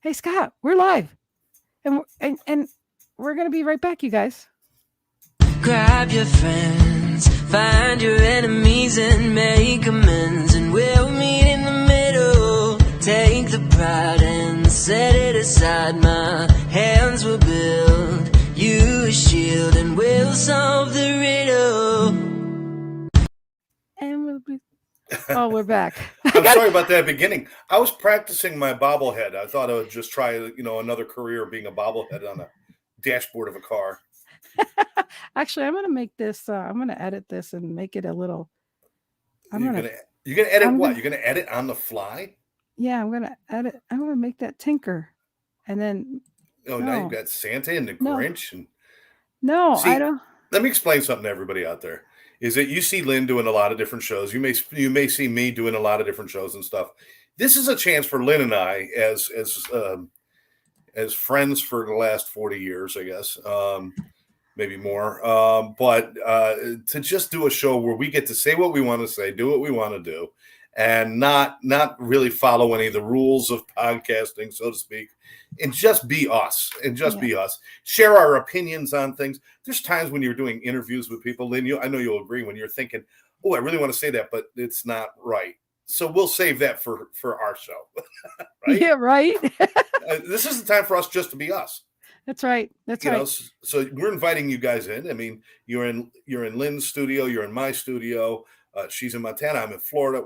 Hey, Scott, we're live. And we're going to be right back, you guys. Grab your friends, find your enemies and make amends, and we'll meet in the middle. Take the pride and set it aside. My hands will build you a shield, and we'll solve the riddle. And we'll be... Oh, we're back. I'm sorry about that beginning. I was practicing my bobblehead. I thought I would just try, another career being a bobblehead on a dashboard of a car. Actually, I'm going to make this. I'm going to edit this and make it a little. You're gonna edit what? You're gonna edit on the fly? Yeah, I'm gonna edit. I'm gonna make that tinker, and then. Now you've got Santa and the Grinch, and I don't. Let me explain something to everybody out there. Is that you see Lynn doing a lot of different shows? You may see me doing a lot of different shows and stuff. This is a chance for Lynn and I, as friends for the last 40 years, I guess. Maybe more, but to just do a show where we get to say what we want to say, do what we want to do, and not really follow any of the rules of podcasting, so to speak, and just be us, be us. Share our opinions on things. There's times when you're doing interviews with people, Lynn, I know you'll agree, when you're thinking, oh, I really want to say that, but it's not right. So we'll save that for our show. Right? Yeah, right. This is the time for us just to be us. That's right. That's right. So we're inviting you guys in. I mean, you're in Lynn's studio, you're in my studio. She's in Montana. I'm in Florida.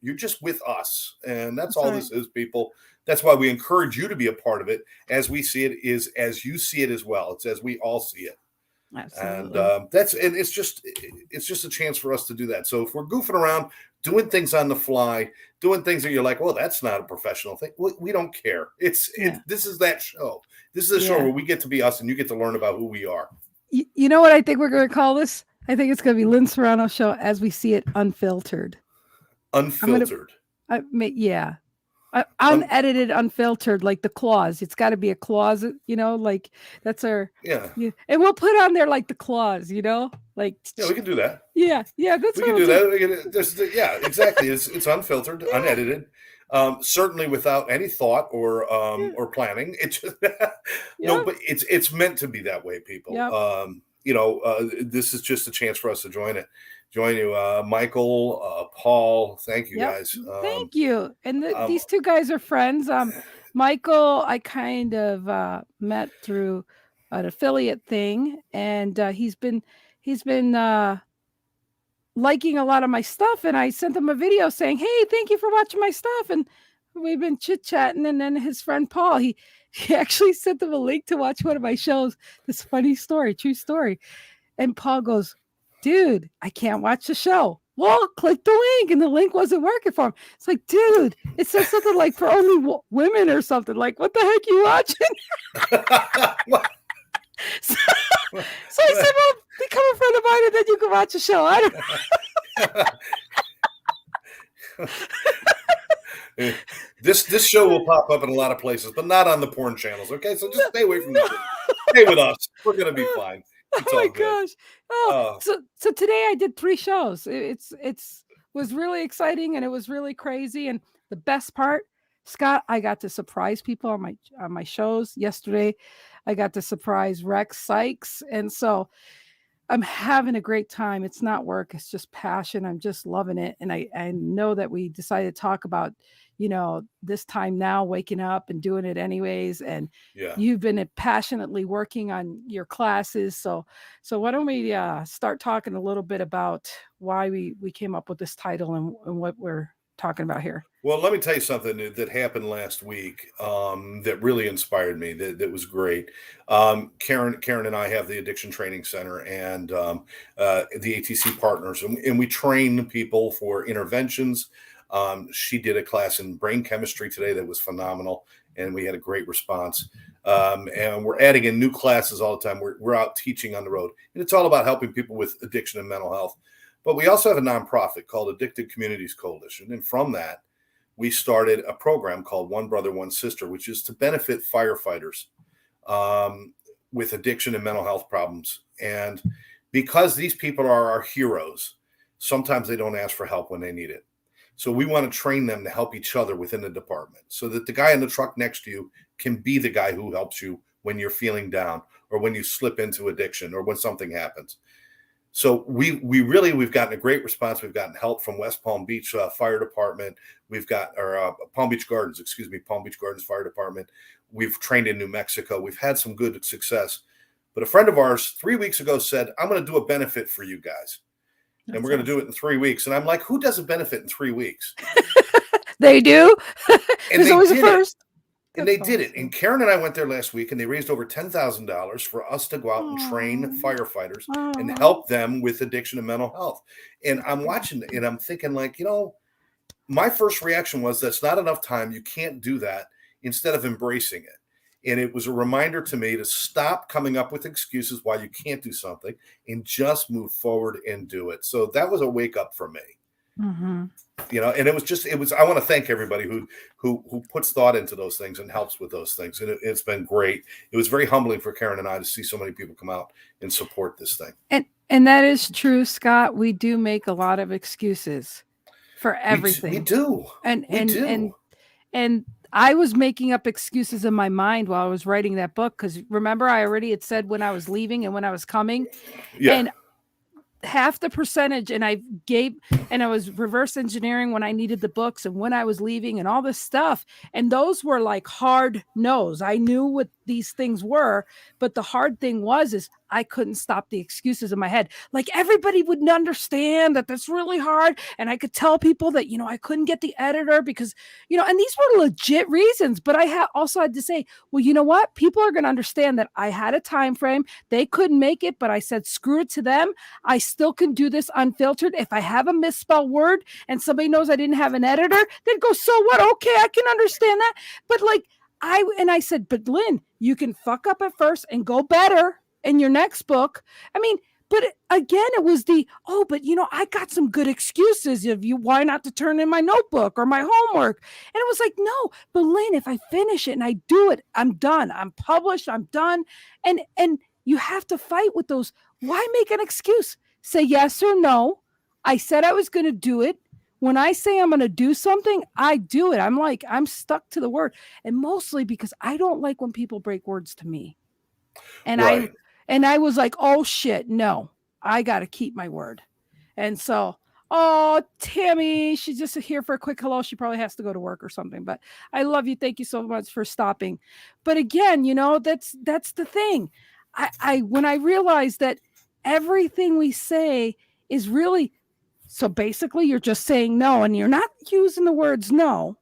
You're just with us, and that's all right. This is, people. That's why we encourage you to be a part of it. As we see it is as you see it as well. It's as we all see it. Absolutely. And it's just a chance for us to do that. So if we're goofing around, doing things on the fly, doing things that you're like, well, that's not a professional thing. We don't care. This is that show. This is a show where we get to be us and you get to learn about who we are. You know what I think we're going to call this? I think it's going to be Lynn Serrano Show as we see it, unfiltered. Unfiltered. Unedited, unfiltered, like the clause. It's got to be a clause, like that's our. Yeah. And we'll put on there like the clause, like. Yeah, we can do that. Yeah. That's we can do that. Exactly. It's unfiltered, unedited. Certainly without any thought or planning. It's just no, but it's meant to be that way, people. Yep. This is just a chance for us to join you, Michael, Paul. Thank you, guys. Thank you. And these two guys are friends. Michael, I kind of met through an affiliate thing, and he's been liking a lot of my stuff, and I sent him a video saying, hey, thank you for watching my stuff, and we've been chit-chatting. And then his friend Paul, he actually sent him a link to watch one of my shows. This funny story, true story. And Paul goes, dude, I can't watch the show. Well, click the link, and the link wasn't working for him. It's like, dude, it says something like for only women or something. Like, what the heck are you watching? So I said, well, become a friend of mine and then you can watch the show. I don't This show will pop up in a lot of places, but not on the porn channels, okay? So just stay away from that. Stay with us. We're going to be fine. It's oh, my gosh. So today I did 3 shows. It was really exciting, and it was really crazy. And the best part, Scott, I got to surprise people on my shows yesterday. I got to surprise Rex Sykes. And so I'm having a great time. It's not work. It's just passion. I'm just loving it. And I know that we decided to talk about, this time now, waking up and doing it anyways. And you've been passionately working on your classes. So why don't we start talking a little bit about why we came up with this title and what we're talking about here. Well, let me tell you something that happened last week that really inspired me. That was great. Karen and I have the Addiction Training Center and the ATC partners, and we train people for interventions. She did a class in brain chemistry today that was phenomenal, and we had a great response. And we're adding in new classes all the time. We're out teaching on the road, and it's all about helping people with addiction and mental health. But we also have a nonprofit called Addicted Communities Coalition. And from that, we started a program called One Brother, One Sister, which is to benefit firefighters with addiction and mental health problems. And because these people are our heroes, sometimes they don't ask for help when they need it. So we want to train them to help each other within the department so that the guy in the truck next to you can be the guy who helps you when you're feeling down or when you slip into addiction or when something happens. So we've gotten a great response. We've gotten help from West Palm Beach Fire Department. We've got our Palm Beach Gardens Fire Department. We've trained in New Mexico. We've had some good success. But a friend of ours 3 weeks ago said, I'm going to do a benefit for you guys. And we're going to do it in 3 weeks. And I'm like, who does a benefit in 3 weeks? They do. And There's always a first. And they did it. And Karen and I went there last week, and they raised over $10,000 for us to go out and train firefighters and help them with addiction and mental health. And I'm watching and I'm thinking, like, my first reaction was, that's not enough time. You can't do that, instead of embracing it. And it was a reminder to me to stop coming up with excuses why you can't do something and just move forward and do it. So that was a wake up for me. Mm-hmm. And I want to thank everybody who puts thought into those things and helps with those things. And it's been great. It was very humbling for Karen and I to see so many people come out and support this thing. And that is true, Scott. We do make a lot of excuses for everything. We do. And I was making up excuses in my mind while I was writing that book. Because remember, I already had said when I was leaving and when I was coming. Yeah. And half the percentage, and I was reverse engineering when I needed the books and when I was leaving and all this stuff. And those were like hard no's. I knew what these things were, but the hard thing is I couldn't stop the excuses in my head. Like, everybody wouldn't understand that that's really hard. And I could tell people that, I couldn't get the editor because, and these were legit reasons, but I also had to say, well, you know what? People are going to understand that I had a time frame. They couldn't make it, but I said, screw it to them. I still can do this unfiltered. If I have a misspelled word and somebody knows I didn't have an editor, they'd go, so what? Okay, I can understand that. But I said, but Lynn, you can fuck up at first and go better in your next book. I mean, but again, it was but I got some good excuses of why not to turn in my notebook or my homework. And it was like, no, but Lynn, if I finish it and I do it, I'm done. I'm published. I'm done. And you have to fight with those. Why make an excuse? Say yes or no. I said I was going to do it. When I say I'm going to do something, I do it. I'm stuck to the word. And mostly because I don't like when people break words to me. And right. I was like, oh shit, no, I got to keep my word. And so, Tammy, she's just here for a quick hello. She probably has to go to work or something, but I love you. Thank you so much for stopping. But again, that's the thing. When I realized that everything we say is really, so basically you're just saying no, and you're not using the words no.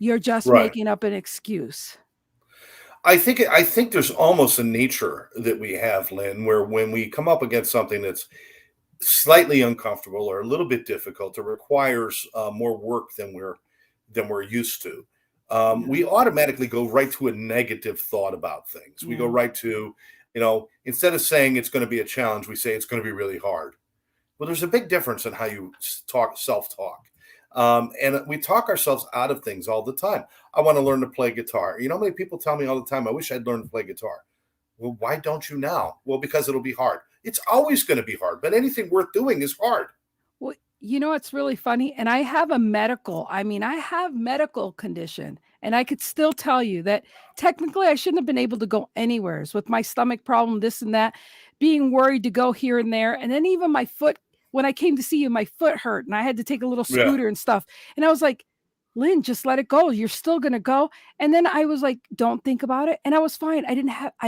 You're just making up an excuse. I think there's almost a nature that we have, Lynn, where when we come up against something that's slightly uncomfortable or a little bit difficult, it requires more work than we're used to. We automatically go right to a negative thought about things. We go right to, instead of saying it's going to be a challenge, we say it's going to be really hard. Well, there's a big difference in how you self-talk. And we talk ourselves out of things all the time. I want to learn to play guitar. How many people tell me all the time, I wish I'd learned to play guitar. Well, why don't you now? Well, because it'll be hard. It's always going to be hard, but anything worth doing is hard. Well, it's really funny. And I have medical condition, and I could still tell you that technically I shouldn't have been able to go anywhere with my stomach problem, this and that, being worried to go here and there. And then even my foot, when I came to see you, my foot hurt and I had to take a little scooter and stuff. And I was like, Lynn, just let it go. You're still going to go. And then I was like, don't think about it. And I was fine. I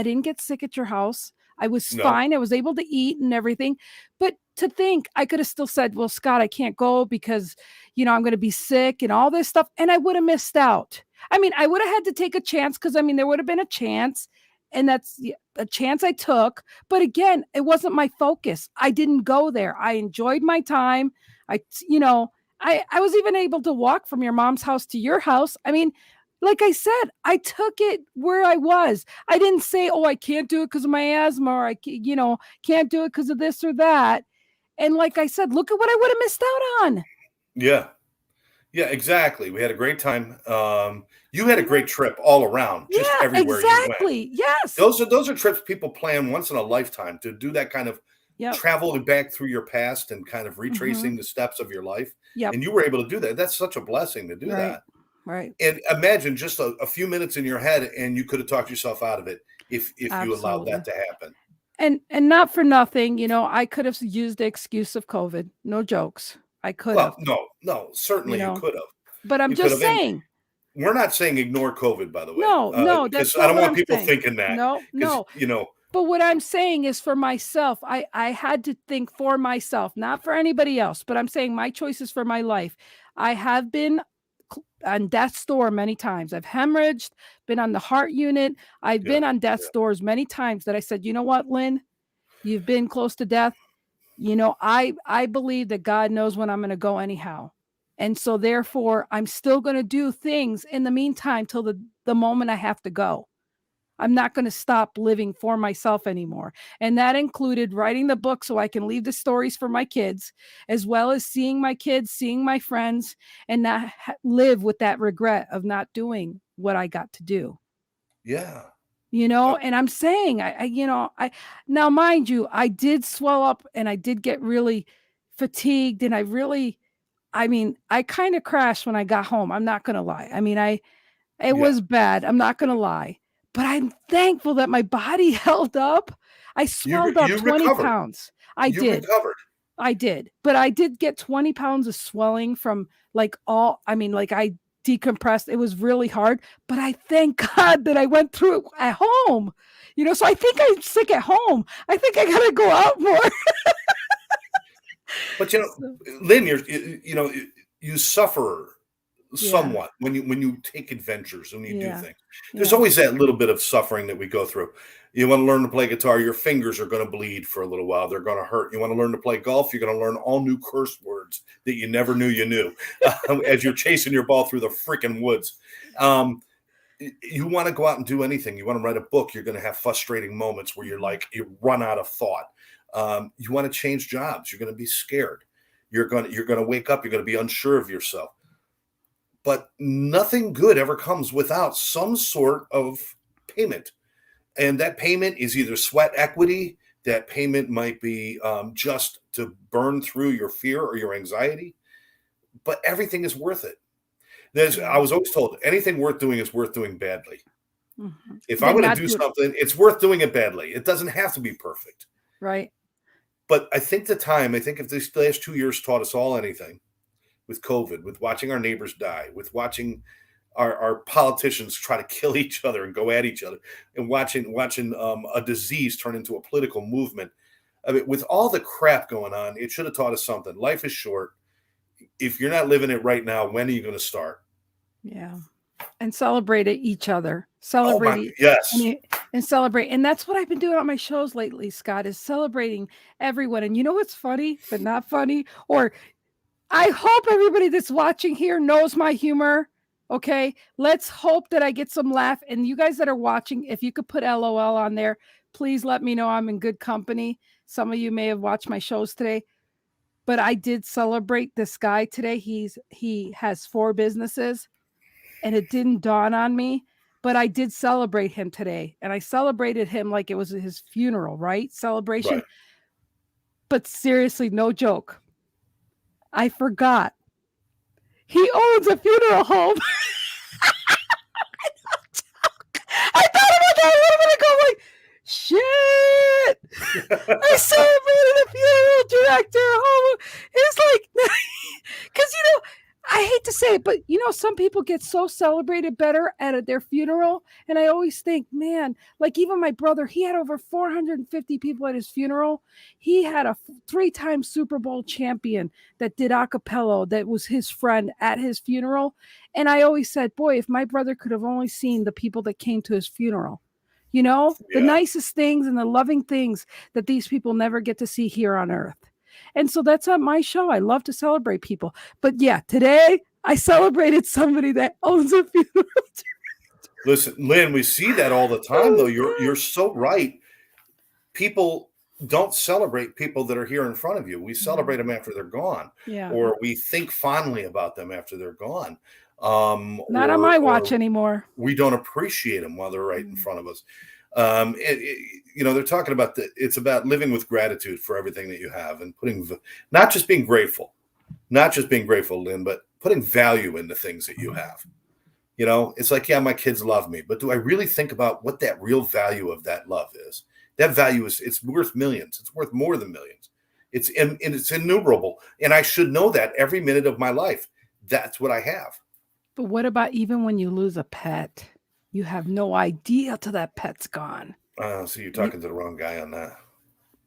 didn't get sick at your house. I was fine. I was able to eat and everything. But to think, I could have still said, well, Scott, I can't go because, I'm going to be sick and all this stuff. And I would have missed out. I mean, I would have had to take a chance because, there would have been a chance. And that's a chance I took. But again, it wasn't my focus. I didn't go there. I enjoyed my time. I was even able to walk from your mom's house to your house. I mean, like I said, I took it where I was. I didn't say, oh, I can't do it because of my asthma, or I can't do it because of this or that. And like I said, look at what I would have missed out on. Yeah. Yeah, exactly. We had a great time. You had a great trip all around, just everywhere exactly. you went. Yes. Those are trips people plan once in a lifetime, to do that kind of traveling back through your past and kind of retracing the steps of your life. Yep. And you were able to do that. That's such a blessing to do that. Right. And imagine just a few minutes in your head, and you could have talked yourself out of it if you allowed that Absolutely. to happen. And not for nothing, I could have used the excuse of COVID. No jokes. I could Well, have, no, you certainly you know, could have. but I'm You could just have, and saying. we're not saying ignore COVID, by the way, No, no, because that's I not don't what want I'm people saying. thinking that, No, because no. But what I'm saying is for myself, I had to think for myself, not for anybody else, but I'm saying my choices for my life. I have been on death's door many times. I've hemorrhaged, been on the heart unit. I've yeah, been on death's yeah, doors many times that I said, you know what, Lynn, you've been close to death. I believe that God knows when I'm going to go anyhow. And so therefore, I'm still going to do things in the meantime till the moment I have to go. I'm not going to stop living for myself anymore. And that included writing the book so I can leave the stories for my kids, as well as seeing my kids, seeing my friends, and not live with that regret of not doing what I got to do. yeah. And I'm saying, now, mind you, I did swell up and I did get really fatigued and I kind of crashed when I got home. I'm not going to lie. It Yeah, was bad. I'm not going to lie, but I'm thankful that my body held up. I swelled up you 20 recovered. pounds. I You did. recovered. I did, but I did get 20 pounds of swelling from like I decompressed. It was really hard, but I thank God that I went through it at home. So I think I'm sick at home. I think I got to go out more. But So, Lynn, you suffer yeah, somewhat when you take adventures, when you do yeah, things. There's yeah, always that little bit of suffering that we go through. You want to learn to play guitar, your fingers are going to bleed for a little while. They're going to hurt. You want to learn to play golf, you're going to learn all new curse words that you never knew you knew as you're chasing your ball through the freaking woods. Um, you want to go out and do anything. You want to write a book, you're going to have frustrating moments where mhm, you run out of thought. You want to change jobs, you're going to be scared. You're going to wake up, you're going to be unsure of yourself. But nothing good ever comes without some sort of payment. And that payment is either sweat equity, that payment might be just to burn through your fear or your anxiety, but everything is worth it. I yeah, was always told anything worth doing is worth doing badly. If I'm then going to not do do it something, it's worth doing it badly. It doesn't have to be perfect. right. But I think if these last 2 years taught us all anything, with COVID, with watching our neighbors die, with watching our politicians try to kill each other and go at each other, and watching a disease turn into a political movement. I mean, with all the crap going on, it should have taught us something. Life is short. If you're not living it right now, when are you going to start? Yeah. And celebrate each other. Oh Celebrate my, it yes, and celebrate. And that's what I've been doing on my shows lately, Scott, is celebrating everyone. And you know what's funny, but not funny? Or I hope everybody that's watching here knows my humor. Okay. Let's hope that I get some laugh. And you guys that are watching, if you could put LOL on there, please let me know I'm in good company. Some of you may have watched my shows today, but I did celebrate this guy today. He has 4 businesses and it didn't dawn on me, but I did celebrate him today. And I celebrated him like it was his funeral, right? Celebration. right. But seriously, no joke. I forgot. He owns a funeral home. I thought about that a little bit ago. I'm like, shit. I celebrated a funeral director. Oh, it's like, because I hate to say it, but some people get so celebrated better at their funeral. And I always think, man, like even my brother, he had over 450 people at his funeral. He had a 3-time Super Bowl champion that did a cappella that was his friend at his funeral. And I always said, boy, if my brother could have only seen the people that came to his funeral, the Yeah. nicest things and the loving things that these people never get to see here on earth. And so that's on my show. I love to celebrate people. But yeah, today I celebrated somebody that owns a funeral. Listen, Lynn, we see that all the time, though. Oh, You're God. so right. People don't celebrate people that are here in front of you. We celebrate Mhm. them after they're gone, Yeah. or we think fondly about them after they're gone, Not on my watch or anymore. we don't appreciate them while they're right in Mm. front of us. They're talking about it's about living with gratitude for everything that you have and not just being grateful, Lynn, but putting value in the things that you have. You know, it's like, yeah, my kids love me, but do I really think about what that real value of that love is? That value is, it's worth millions. It's worth more than millions. And it's innumerable. And I should know that every minute of my life. That's what I have. But what about even when you lose a pet? You have no idea till that pet's gone. So you're talking to the wrong guy on that.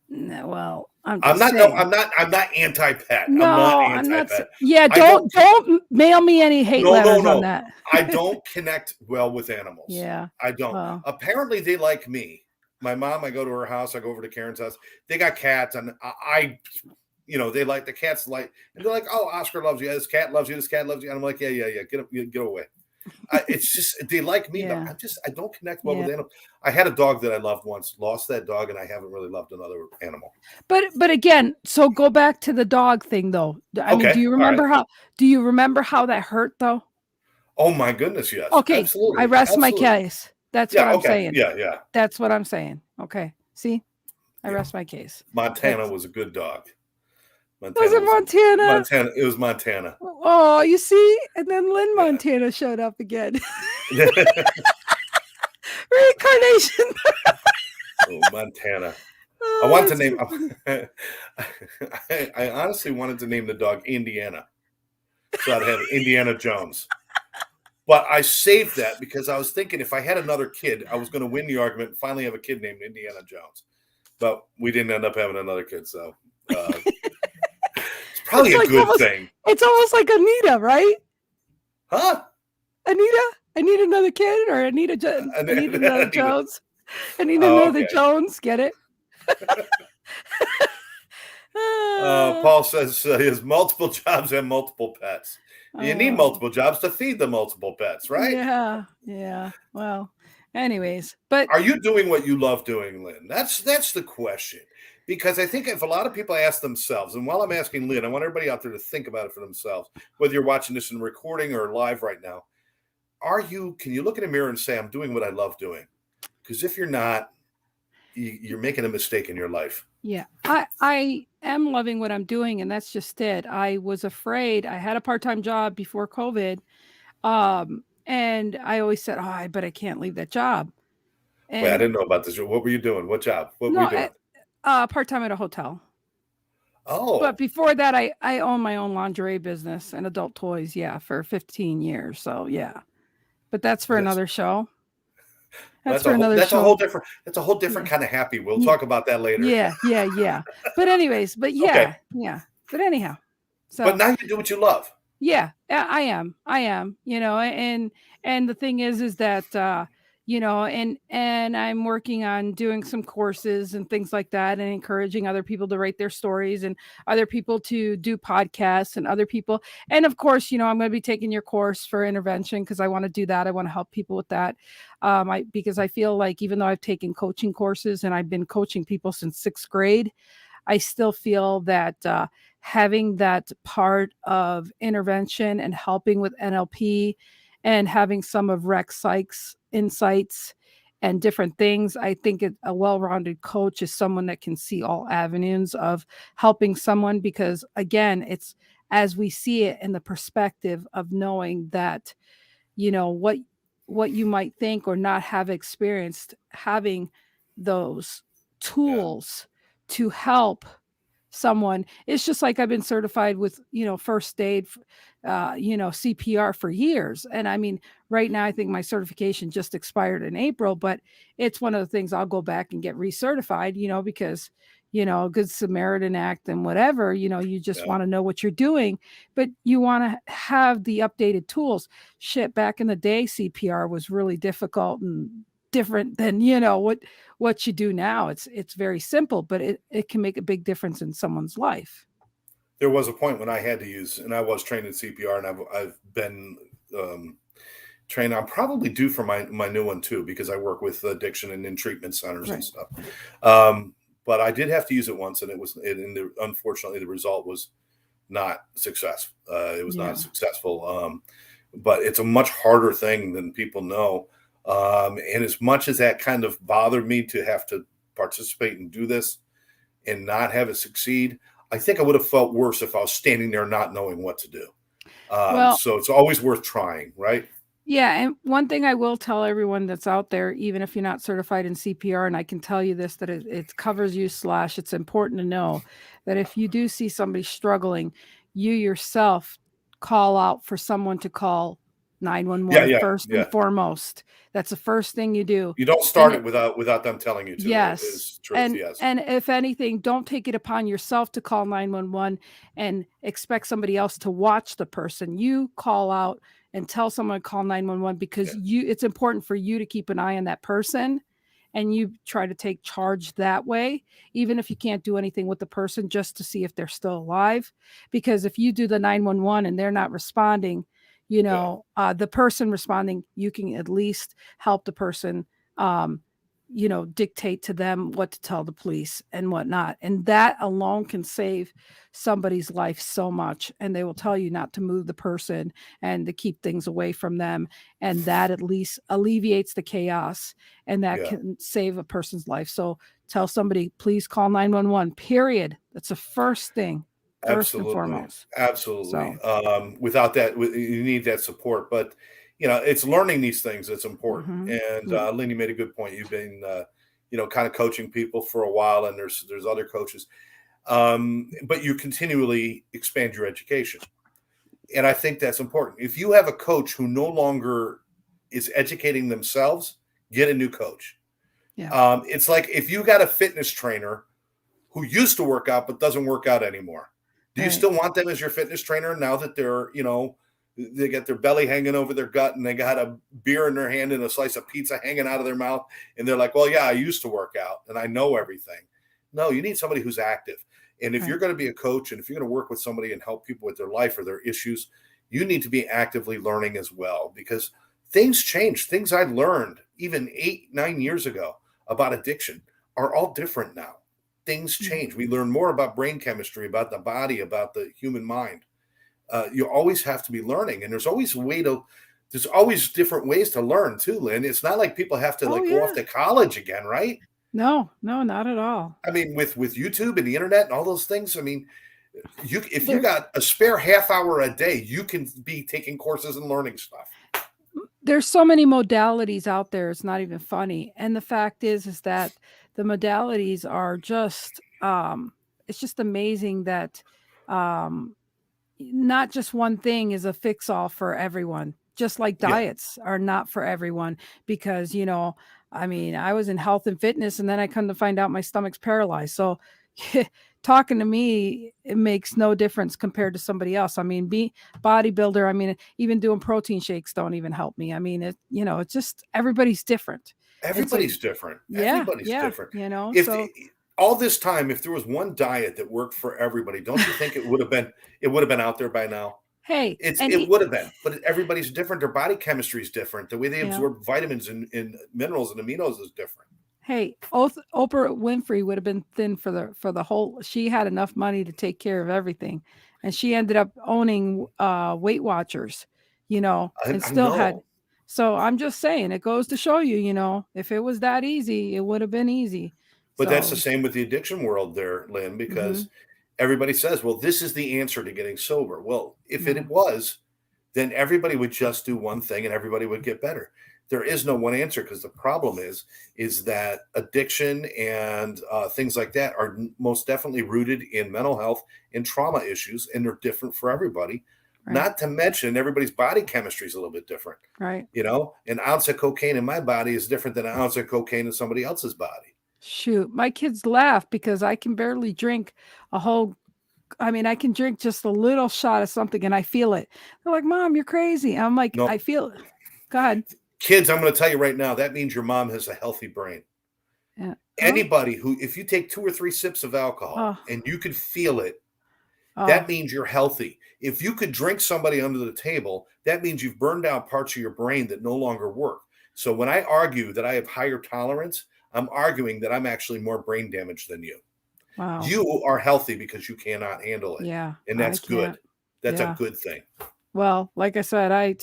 No, well, I'm I'm just not. saying. No, I'm not anti-pet. No, I'm not I'm not. anti-pet. Yeah, don't mail me any hate letters on that. I don't connect well with animals. Yeah, I don't. well. Apparently, they like me. My mom. I go to her house. I go over to Karen's house. They got cats, and they like the cats. And they're like, "Oh, Oscar loves you. This cat loves you. This cat loves you." And I'm like, "Yeah. Get away." It's just they like me, Yeah. but I don't connect well with animals. I had a dog that I loved once, lost that dog, and I haven't really loved another animal. But again, so go back to the dog thing though. I mean, do you remember how that hurt though? Oh my goodness, yes. Okay, Absolutely. I rest my case. That's what I'm saying. Yeah. That's what I'm saying. Okay. See? I rest my case. Montana was a good dog. Was it Montana? Montana. It was Montana. Oh, you see? And then Lynn Montana showed up again. Reincarnation. Oh, Montana. I wanted to name. I honestly wanted to name the dog Indiana, so I'd have Indiana Jones. But I saved that because I was thinking if I had another kid, I was going to win the argument and finally have a kid named Indiana Jones. But we didn't end up having another kid, so it's probably a good thing. It's almost like Anita, right? Huh? Anita? I need another kid, or I need another Jones. I need another Jones. Get it? Paul says he has multiple jobs and multiple pets. You need multiple jobs to feed the multiple pets, right? Yeah. Well, anyways, but are you doing what you love doing, Lynn? That's the question. Because I think if a lot of people ask themselves, and while I'm asking Lynn, I want everybody out there to think about it for themselves, whether you're watching this in recording or live right now. Can you look in a mirror and say, I'm doing what I love doing? Because if you're not, you're making a mistake in your life. Yeah, I am loving what I'm doing, and that's just it. I was afraid. I had a part-time job before COVID, and I always said, "Oh, but I can't leave that job." And wait, I didn't know about this. What were you doing? What job? What were you doing? Part-time at a hotel. Oh, but before that, I own my own lingerie business and adult toys. Yeah, for 15 years. So yeah, but that's for another show. That's a whole different kind of happy. We'll talk about that later. Yeah. But anyways, but yeah. But anyhow. So but now you do what you love. Yeah, I am. And the thing is that and I'm working on doing some courses and things like that, and encouraging other people to write their stories and other people to do podcasts and other people. And of course, I'm going to be taking your course for intervention because I want to do that. I want to help people with that. Because I feel like even though I've taken coaching courses and I've been coaching people since 6th grade, I still feel that having that part of intervention and helping with NLP and having some of Rex Sykes' insights and different things, I think a well-rounded coach is someone that can see all avenues of helping someone, because again, it's as we see it in the perspective of knowing that, what you might think or not have experienced, having those tools to help someone. It's just like I've been certified with, first aid, CPR for years. And I mean, right now, I think my certification just expired in April, but it's one of the things I'll go back and get recertified, because, Good Samaritan Act and whatever, you just want to know what you're doing, but you want to have the updated tools. Shit, back in the day, CPR was really difficult and different than what you do now. It's very simple, but it can make a big difference in someone's life. There was a point when I had to use, and I was trained in CPR, and I've been trained. I'm probably due for my new one too, because I work with addiction and in treatment centers and stuff. But I did have to use it once, and unfortunately the result was not successful. It was not successful. But it's a much harder thing than people know. And as much as that kind of bothered me to have to participate and do this and not have it succeed, I think I would have felt worse if I was standing there not knowing what to do. So it's always worth trying, right? Yeah, and one thing I will tell everyone that's out there, even if you're not certified in CPR, and I can tell you this, that it covers you slash it's important to know that if you do see somebody struggling, you yourself call out for someone to call Yeah, 911 yeah, first and yeah. foremost. That's the first thing you do. You don't And start it without them telling you to. yes. Is truth. Yes. And if anything, don't take it upon yourself to call 911 and expect somebody else to watch the person. You call out and tell someone to call 911 Yeah. because it's important for you to keep an eye on that person and you try to take charge that way, even if you can't do anything with the person just to see if they're still alive. Because if you do the 911 and they're not responding, Yeah. the person responding, you can at least help the person um, dictate to them what to tell the police and whatnot. And that alone can save somebody's life so much. And they will tell you not to move the person and to keep things away from them. And that at least alleviates the chaos and that Yeah. can save a person's life. So tell somebody, please call 911, period. That's the first thing, first and Absolutely. foremost. Absolutely. So, Without that, you need that support. But it's learning these things that's important. mhm. And Yeah. Lynn, you made a good point. You've been, kind of coaching people for a while, and there's other coaches, but you continually expand your education, and I think that's important. If you have a coach who no longer is educating themselves, get a new coach. Yeah. It's like if you got a fitness trainer who used to work out but doesn't work out anymore. Do you Right. still want them as your fitness trainer now that they're, they got their belly hanging over their gut and they got a beer in their hand and a slice of pizza hanging out of their mouth? And they're like, well, yeah, I used to work out and I know everything. No, you need somebody who's active. And if you're Right. going to be a coach and if you're going to work with somebody and help people with their life or their issues, you need to be actively learning as well because things change. Things I learned even 8, 9 years ago about addiction are all different now. Things Yeah. change. We learn more about brain chemistry, about the body, about the human mind. You always have to be learning, and there's always different ways to learn too, Lynn. It's not like people have to Oh, like go off yeah. to college again, right? No, no, not at all. I mean, with YouTube and the internet and all those things. I mean, if you There, got a spare half hour a day, you can be taking courses and learning stuff. there's so many modalities out there, it's not even funny. And the fact is that the modalities are just it's just amazing that um not just one thing is a fix all for everyone. Just like Yeah, diets are not for everyone because, I mean, I was in health and fitness and then I come to find out my stomach's paralyzed. So talking to me, it makes no difference compared to somebody else. I mean, be bodybuilder, I mean, even doing protein shakes don't even help me. I mean, it's just everybody's different. And so everybody's different. yeah, Everybody's yeah, different. so If all this time, if there was one diet that worked for everybody, don't you think it would have been out there by now? hey, and It would have been, but everybody's different. Their body chemistry is different. The way they you know, absorb vitamins and minerals and aminos is different. hey, Oprah Winfrey would have been thin for the whole. She had enough money to take care of everything, and she ended up owning Weight Watchers, I, and I still had. know, So I'm just saying, it goes to show you, if it was that easy, it would have been easy. but that's the So, same with the addiction world, there, Lynn, hmm because everybody says, "Well, this is the answer to getting sober." Well, if it no, was, then everybody would just do one thing and everybody would get better. There is no one answer because the problem is that addiction and things like that are most definitely rooted in mental health and trauma issues, and they're different for everybody. right, Not to mention everybody's body chemistry is a little bit different. right. An ounce of cocaine in my body is different than an ounce of cocaine in somebody else's body. Shoot, my kids laugh because I can barely drink a whole. I mean, I can drink just a little shot of something and I feel it. They're like, "Mom, you're crazy." I'm like, No, "I feel it." Go ahead. kids, I'm going to tell you right now, that means your mom has a healthy brain. Yeah. Oh, Anybody who, if you take 2 or 3 sips of alcohol oh, and you could feel it, that oh, means you're healthy. If you could drink somebody under the table, that means you've burned out parts of your brain that no longer work. So when I argue that I have higher tolerance, I'm arguing that I'm actually more brain damaged than you. wow. You are healthy because you cannot handle it. Yeah, And I that's good. can't. That's a Yeah. good thing. Well, like I said,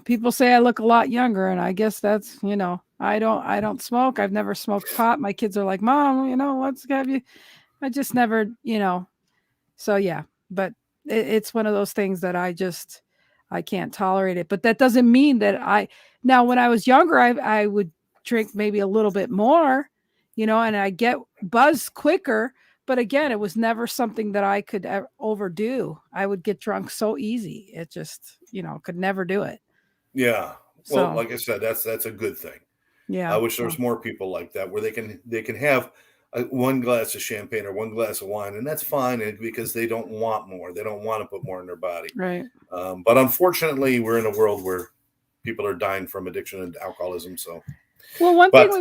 people say I look a lot younger and I guess that's, I don't smoke. I've never smoked pot. My kids are like, "Mom, let's have you." I just never. So yeah, but it's one of those things that I can't tolerate it. But that doesn't mean that now when I was younger, I would drink maybe a little bit more, and I get buzzed quicker. But again, it was never something that I could overdo. I would get drunk so easy. It just, could never do it. Yeah. Well, So, like I said, that's a good thing. I yeah. wish there So, was more people like that where they can have one glass of champagne or one glass of wine, and that's fine because they don't want more. They don't want to put more in their body. right. But unfortunately, we're in a world where people are dying from addiction and alcoholism. So, Well, one thing but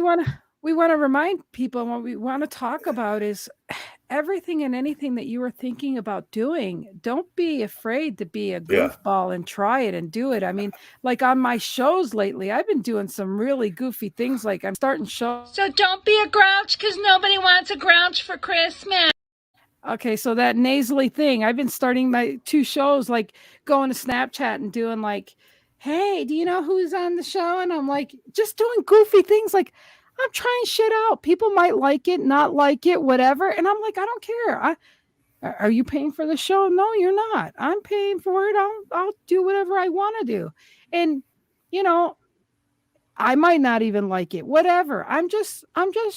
we want to remind people and what we want to talk about is everything and anything that you are thinking about doing. Don't be afraid to be a yeah, goofball and try it and do it. I mean, like on my shows lately, I've been doing some really goofy things. Like I'm starting shows. So don't be a grouch because nobody wants a grouch for Christmas. Okay, so that nasally thing, I've been starting my 2 shows, like, going to Snapchat and doing, like, "Hey, do you know who's on the show?" And I'm, like, just doing goofy things, like, I'm trying shit out. People might like it, not like it, whatever, and I'm like, "I don't care. Are you paying for the show? No, you're not. I'm paying for it. I'll do whatever I wanna do." And, you know, I might not even like it. Whatever. I'm just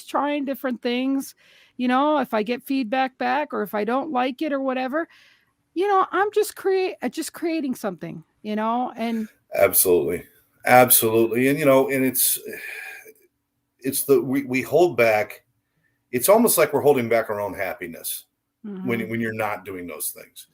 trying different things. If I get feedback back or if I don't like it or whatever, I'm just creating something, and absolutely, absolutely, and it's we hold back. It's almost like we're holding back our own happiness mhm, when you're not doing those things.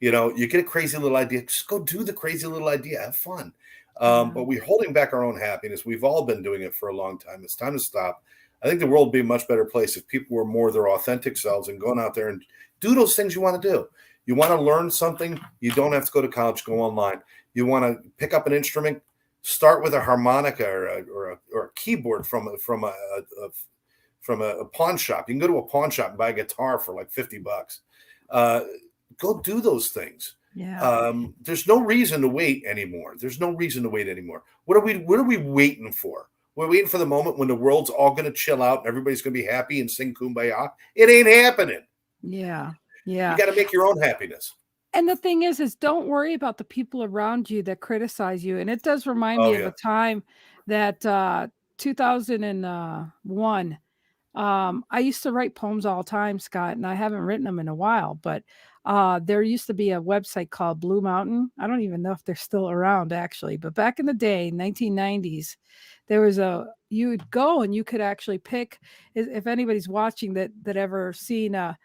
You get a crazy little idea, just go do the crazy little idea, have fun. yeah, But we're holding back our own happiness. We've all been doing it for a long time. It's time to stop. I think the world would be a much better place if people were more their authentic selves and going out there and do those things you want to do. You want to learn something, you don't have to go to college, go online. You want to pick up an instrument, start with a harmonica or a keyboard from a pawn shop. You can go to a pawn shop and buy a guitar for like $50. Uh, Go do those things. yeah. There's no reason to wait anymore. There's no reason to wait anymore. What are we waiting for? We're waiting for the moment when the world's all going to chill out and everybody's going to be happy and sing kumbaya. It ain't happening. Yeah. You Yeah. got to make your own happiness. And the thing is don't worry about the people around you that criticize you. And it does remind Oh me of a yeah, time that 2001. I used to write poems all the time, Scott, and I haven't written them in a while, but there used to be a website called Blue Mountain. I don't even know if they're still around actually, but back in the day, 1990s, there was you would go and you could actually pick if anybody's watching that ever seen the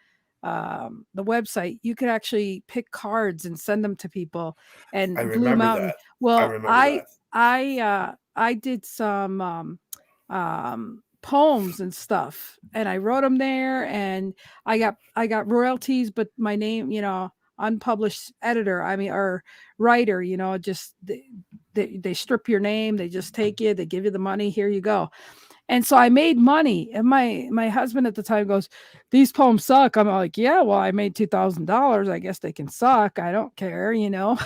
website, you could actually pick cards and send them to people. I And Blue remember Mountain, that. I well, remember that. I did some poems and stuff, and I wrote them there, and I got royalties, but my name, unpublished editor, I mean, or writer, just they strip your name, they just take you, they give you the money, here you go. And so I made money, and my husband at the time goes, "These poems suck." I'm like, "Yeah, well, I made $2,000. I guess they can suck. I don't care." And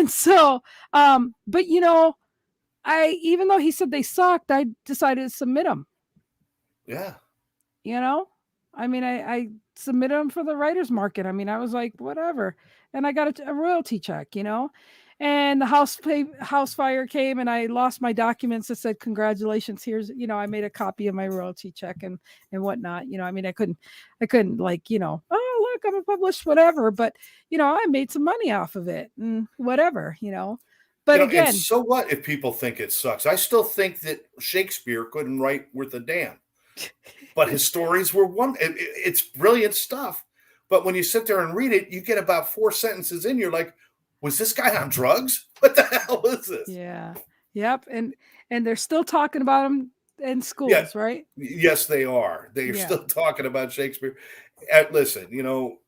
so, but I even though he said they sucked, I decided to submit them. Yeah, You know, I mean, I submitted them for the writers market. I mean, I was like, whatever, and I got a royalty check. And the house fire came, and I lost my documents that said congratulations. Here's, I made a copy of my royalty check and whatnot. I mean, I couldn't like, oh look, I'm a published whatever, but I made some money off of it and whatever. But and again, so what if people think it sucks? I still think that Shakespeare couldn't write worth a damn. But his stories were it's brilliant stuff. But when you sit there and read it, you get about 4 sentences in, you're like, was this guy on drugs? What the hell is this? yeah, yep, and they're still talking about them in Yeah, schools, right? yes, they are. They are Yeah. still talking about Shakespeare. Listen,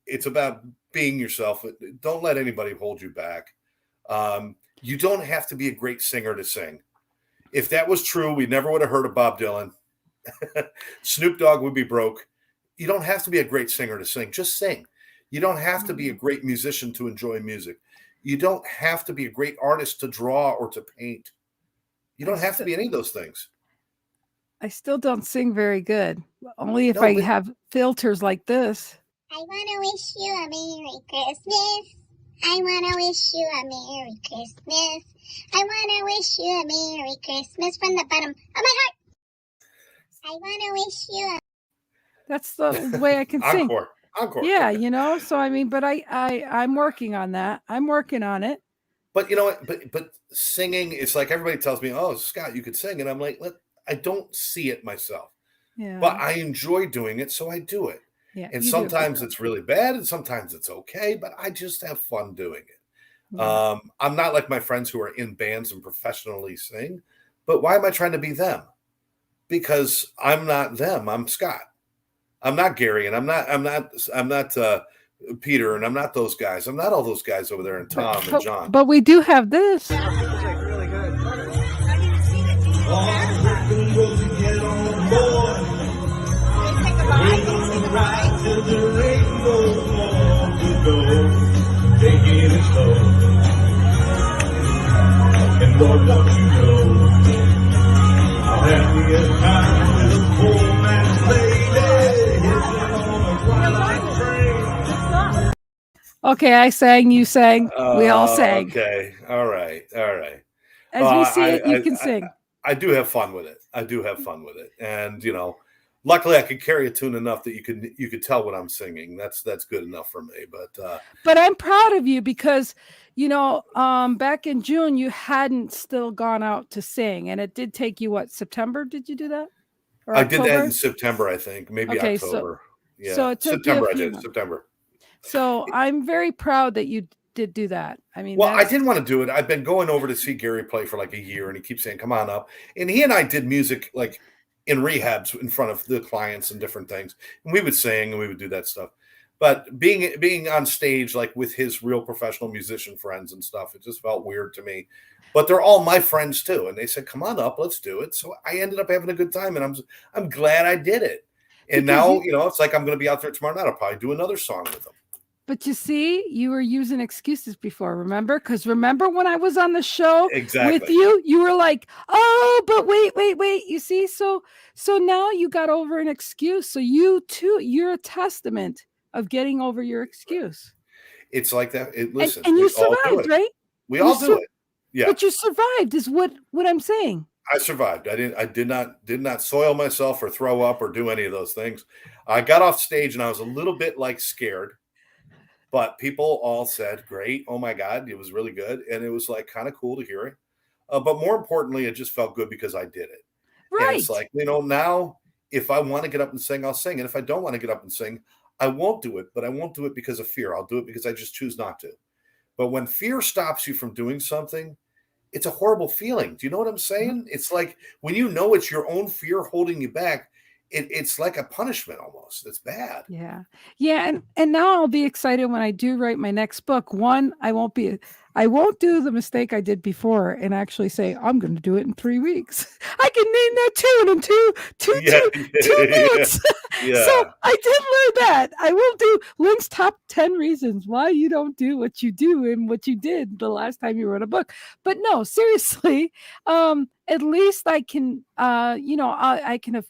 it's about being yourself. Don't let anybody hold you back. You don't have to be a great singer to sing. If that was true, we never would have heard of Bob Dylan. Snoop Dogg would be broke. You don't have to be a great singer to sing. Just sing. You don't have to be a Mhm. great musician to enjoy music. You don't have to be a great artist to draw or to paint. You I don't have to still be any of those things. I still don't sing very good. Only if No, I but have filters like this. I want to wish you a Merry Christmas. I wanna wish you a Merry Christmas. I wanna wish you a Merry Christmas from the bottom of my heart. I wanna wish you a... That's the way I can sing. Encore. Yeah, Okay. so I mean, but I'm working on that. I'm working on it. But you know what? But singing, it's like everybody tells me, "Oh, Scott, you could sing," and I'm like, I don't see it myself, but Yeah. I enjoy doing it, so I do it. Yeah, And you do. sometimes it's really bad, and sometimes it's okay, but I just have fun doing it. Yeah. I'm not like my friends who are in bands and professionally sing, but why am I trying to be them? Because I'm not them. I'm Scott. I'm not Gary, and I'm not Peter, and I'm not those guys. I'm not all those guys over there, and Tom and John. But we do have this. And Lord, don't you know how happy at times with a poor man's lady hitting on a twilight train. Okay, I sang, you sang, we all sang. Okay, all right. As we see it, you can sing. I do have fun with it. And luckily I could carry a tune enough that you could tell what I'm singing. That's good enough for me. But I'm proud of you because, back in June you hadn't still gone out to sing, and it did take you what, September? Did you do that? Or I did that October? in September, I think, maybe Okay, October. so it took you a September. I few did months. September. So I'm very proud that you did do that. I mean, Well, I didn't want to do it. I've been going over to see Gary play for like a year, and he keeps saying, "Come on up." And he and I did music like in rehabs in front of the clients and different things, and we would sing and we would do that stuff. But being on stage like with his real professional musician friends and stuff, it just felt weird to me. But they're all my friends too, and they said, "Come on up, let's do it." So I ended up having a good time, and I'm glad I did it. And Because now it's like I'm going to be out there tomorrow night. I'll probably do another song with them. But you see, you were using excuses before, remember? Because remember when I was on the show with you, you were like, "Oh, but wait. You see, so now you got over an excuse. So you too, you're a testament of getting over your excuse. It's like that. Listen, And you we all do survived, it. right? We all do it. Yeah. But you survived, is what I'm saying. I survived. I did not soil myself or throw up or do any of those things. I got off stage and I was a little bit like scared, but people all said, "Great. Oh my God, it was really good." And it was like kind of cool to hear it. But more importantly, it just felt good because I did it. And it's Right. like, now if I want to get up and sing, I'll sing. And if I don't want to get up and sing, I won't do it, but I won't do it because of fear. I'll do it because I just choose not to. But when fear stops you from doing something, it's a horrible feeling. Do you know what I'm saying? It's like when it's your own fear holding you back, it's like a punishment almost. It's bad. Yeah. Yeah, and now I'll be excited when I do write my next book. One, I won't do the mistake I did before and actually say I'm going to do it in 3 weeks. I can name that tune in two minutes. Yeah. So I did learn that. I will do Lynn's top 10 reasons why you don't do what you do and what you did the last time you wrote a book. But no, seriously, at least I can I can have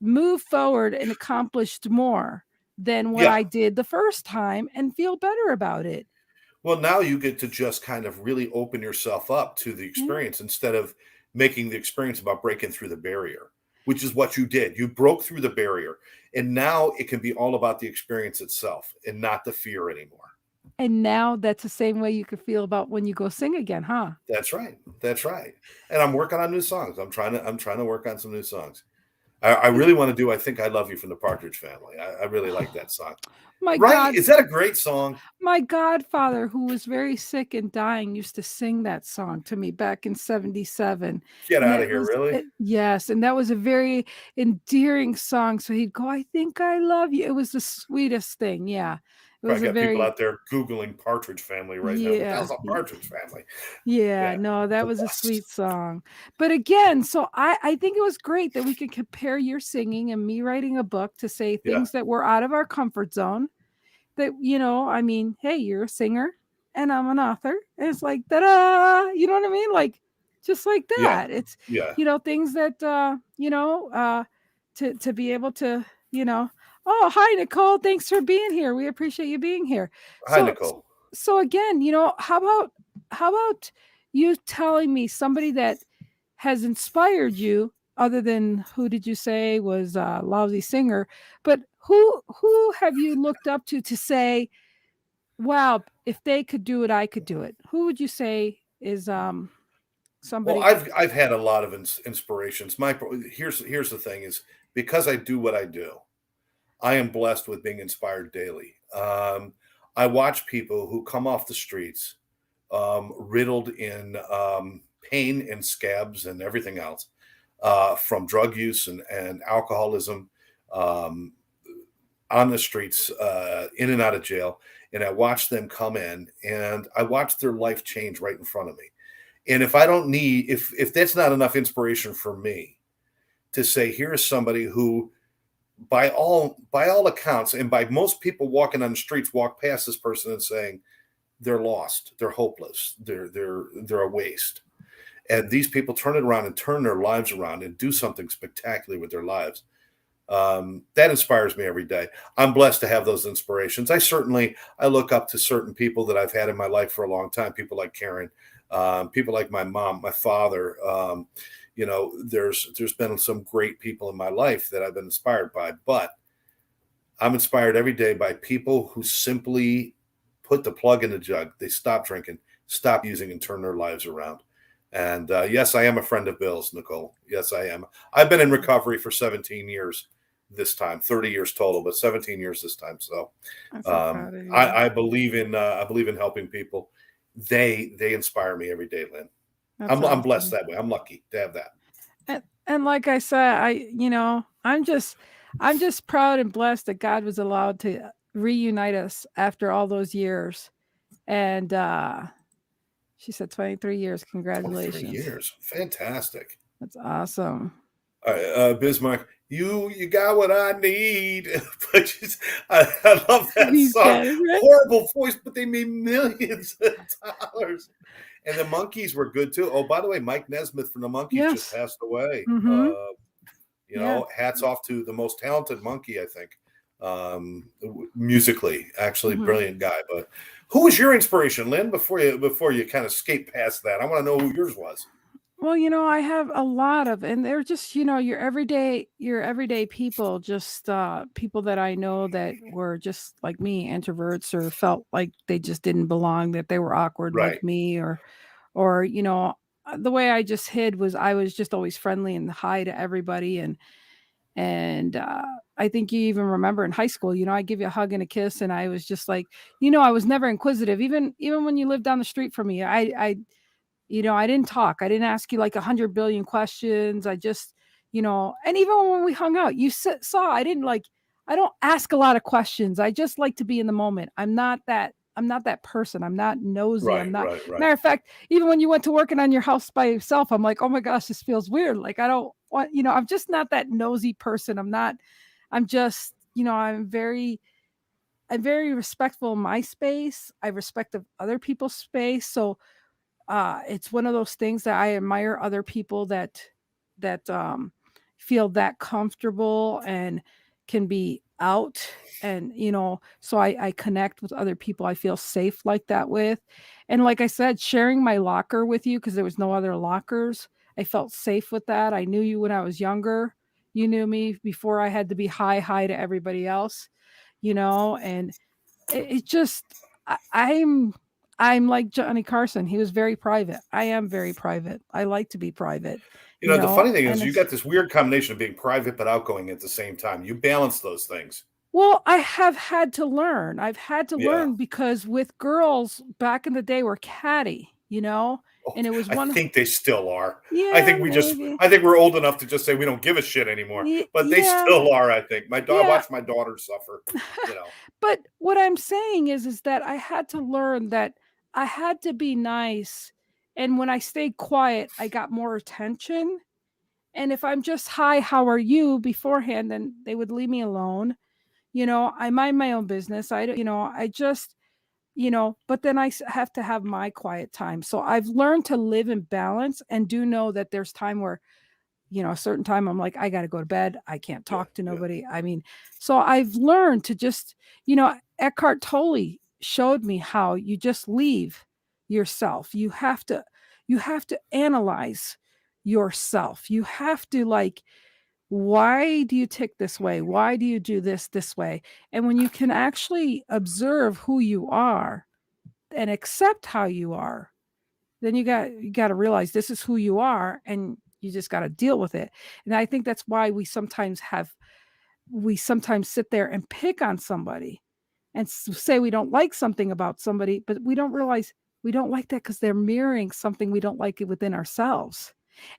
move forward and accomplished more than what I did the first time and feel better about it. Well, now you get to just kind of really open yourself up to the experience instead of making the experience about breaking through the barrier, which is what you did. You broke through the barrier, and now it can be all about the experience itself and not the fear anymore. And now that's the same way you could feel about when you go sing again, huh? That's right. And I'm working on new songs. I'm trying to work on some new songs. I really want to do I Think I Love You from the Partridge Family. I really like that song. God. Is that a great song? My godfather, who was very sick and dying, used to sing that song to me back in 77. Get out of here, really? Yes, and that was a very endearing song. So he'd go, "I think I love you." It was the sweetest thing. Yeah. It was people out there Googling Partridge Family right now. What the hell's a Partridge Family? Yeah, no, that was a sweet song. But again, so I think it was great that we could compare your singing and me writing a book to say things that were out of our comfort zone. That, I mean, hey, you're a singer and I'm an author. And it's like, ta-da, you know what I mean? Like, just like that. It's, things that, to be able to, oh, hi, Nicole. Thanks for being here. We appreciate you being here. Hi, Nicole. so again, how about you telling me somebody that has inspired you, other than who did you say was a lousy singer, but who have you looked up to say, wow, if they could do it, I could do it? Who would you say is Well, somebody? I've had a lot of inspirations. Here's the thing is because I do what I do, I am blessed with being inspired daily. I watch people who come off the streets, riddled in pain and scabs and everything else, from drug use and alcoholism, um, on the streets, in and out of jail. And I watch them come in and I watch their life change right in front of me. And if I don't need, if that's not enough inspiration for me to say, here is somebody who, by all accounts, and by most people walking on the streets, walk past this person and saying they're lost, they're hopeless, they're a waste. And these people turn it around and turn their lives around and do something spectacular with their lives. That inspires me every day. I'm blessed to have those inspirations. I look up to certain people that I've had in my life for a long time. People like Karen, people like my mom, my father. There's been some great people in my life that I've been inspired by, but I'm inspired every day by people who simply put the plug in the jug. They stop drinking, stop using, and turn their lives around. And yes, I am a friend of Bill's, Nicole. Yes, I am. I've been in recovery for 17 years this time, 30 years total, but 17 years this time. So I'm so proud of you. I believe in helping people. They inspire me every day, Lynn. That's I'm blessed awesome. that way. I'm lucky to have that. And like I said, I'm just proud and blessed that God was allowed to reunite us after all those years. And she said 23 years. 23 Congratulations. years, fantastic. That's awesome. Bismarck, you got what I need. But I love that He's song. got it right. Horrible voice, but they made millions of dollars. And the Monkees were good too. Oh, by the way, Mike Nesmith from the Monkees just Yes. passed away. Mm-hmm. Yeah. Hats off to the most talented monkey, I think, musically. Actually, Mm-hmm. brilliant guy. But who was your inspiration, Lynn? Before you kind of skate past that, I want to know who yours was. Well, I have a lot of, and they're just, your everyday people, just people that I know that were just like me, introverts, or felt like they just didn't belong, that they were awkward like Right. me, or the way I just hid was I was just always friendly and hi to everybody, and I think you even remember in high school, I give you a hug and a kiss, and I was just like, I was never inquisitive, even when you lived down the street from me. I didn't talk. I didn't ask you like 100 billion questions. I just, and even when we hung out, saw I don't ask a lot of questions. I just like to be in the moment. I'm not that person. I'm not nosy. I'm Right. not, Right. Right. matter of fact, even when you went to working on your house by yourself, I'm like, oh my gosh, this feels weird. Like, I don't want, I'm just not that nosy person. I'm just, I'm very respectful of my space. I respect of other people's space. So, it's one of those things that I admire other people that feel that comfortable and can be out, and so I connect with other people I feel safe like that with. And like I said, sharing my locker with you, because there was no other lockers, I felt safe with that. I knew you when I was younger. You knew me before I had to be hi to everybody else, and it just I, I'm I'm like Johnny Carson. He was very private. I am very private. I like to be private, The funny thing and is, you it's got this weird combination of being private but outgoing at the same time. You balance those things. well, I have had to learn. I've had to Yeah. learn because with girls back in the day were catty, Oh, and it was I one. think they still are. I Yeah, think maybe. I think we're old enough to just say we don't give a shit anymore. But they Yeah, still are. I think I yeah. watched my daughter suffer. You know. But what I'm saying is that I had to learn that I had to be nice, and when I stayed quiet, I got more attention. And if I'm just hi, how are you beforehand, then they would leave me alone. I mind my own business. I don't, I just, but then have to have my quiet time. So I've learned to live in balance, and do know that there's time where, a certain time I'm like, I got to go to bed. I can't Yeah. talk to Yeah. nobody. I mean, so I've learned to just, Eckhart Tolle showed me how you just leave yourself. You have to analyze yourself. You have to, like, why do you tick this way? Why do you do this way? And when you can actually observe who you are and accept how you are, then you got to realize this is who you are, and you just got to deal with it. And I think that's why we sometimes sit there and pick on somebody and say we don't like something about somebody, but we don't realize we don't like that because they're mirroring something we don't like it within ourselves.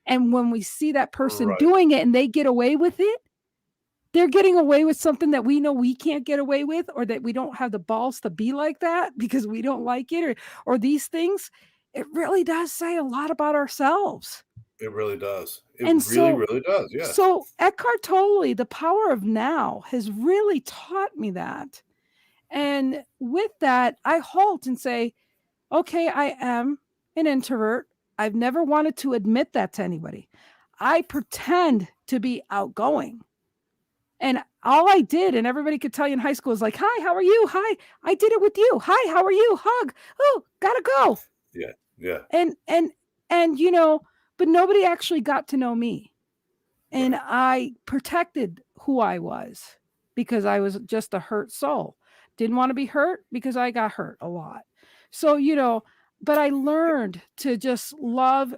And when we see that person Right. doing it and they get away with it, they're getting away with something that we know we can't get away with, or that we don't have the balls to be like that because we don't like it, or these things. It really does say a lot about ourselves. It really does. It And really, so really does. Yes. so Eckhart Tolle, The Power of Now, has really taught me that. And with that, I halt and say, okay, I am an introvert. I've never wanted to admit that to anybody. I pretend to be outgoing. And all I did, and everybody could tell you in high school, is like, hi, how are you? Hi, I did it with you. Hi, how are you? Hug. Oh, gotta go. Yeah. Yeah. And but nobody actually got to know me. And I protected who I was because I was just a hurt soul. Didn't want to be hurt because I got hurt a lot. So, but I learned to just love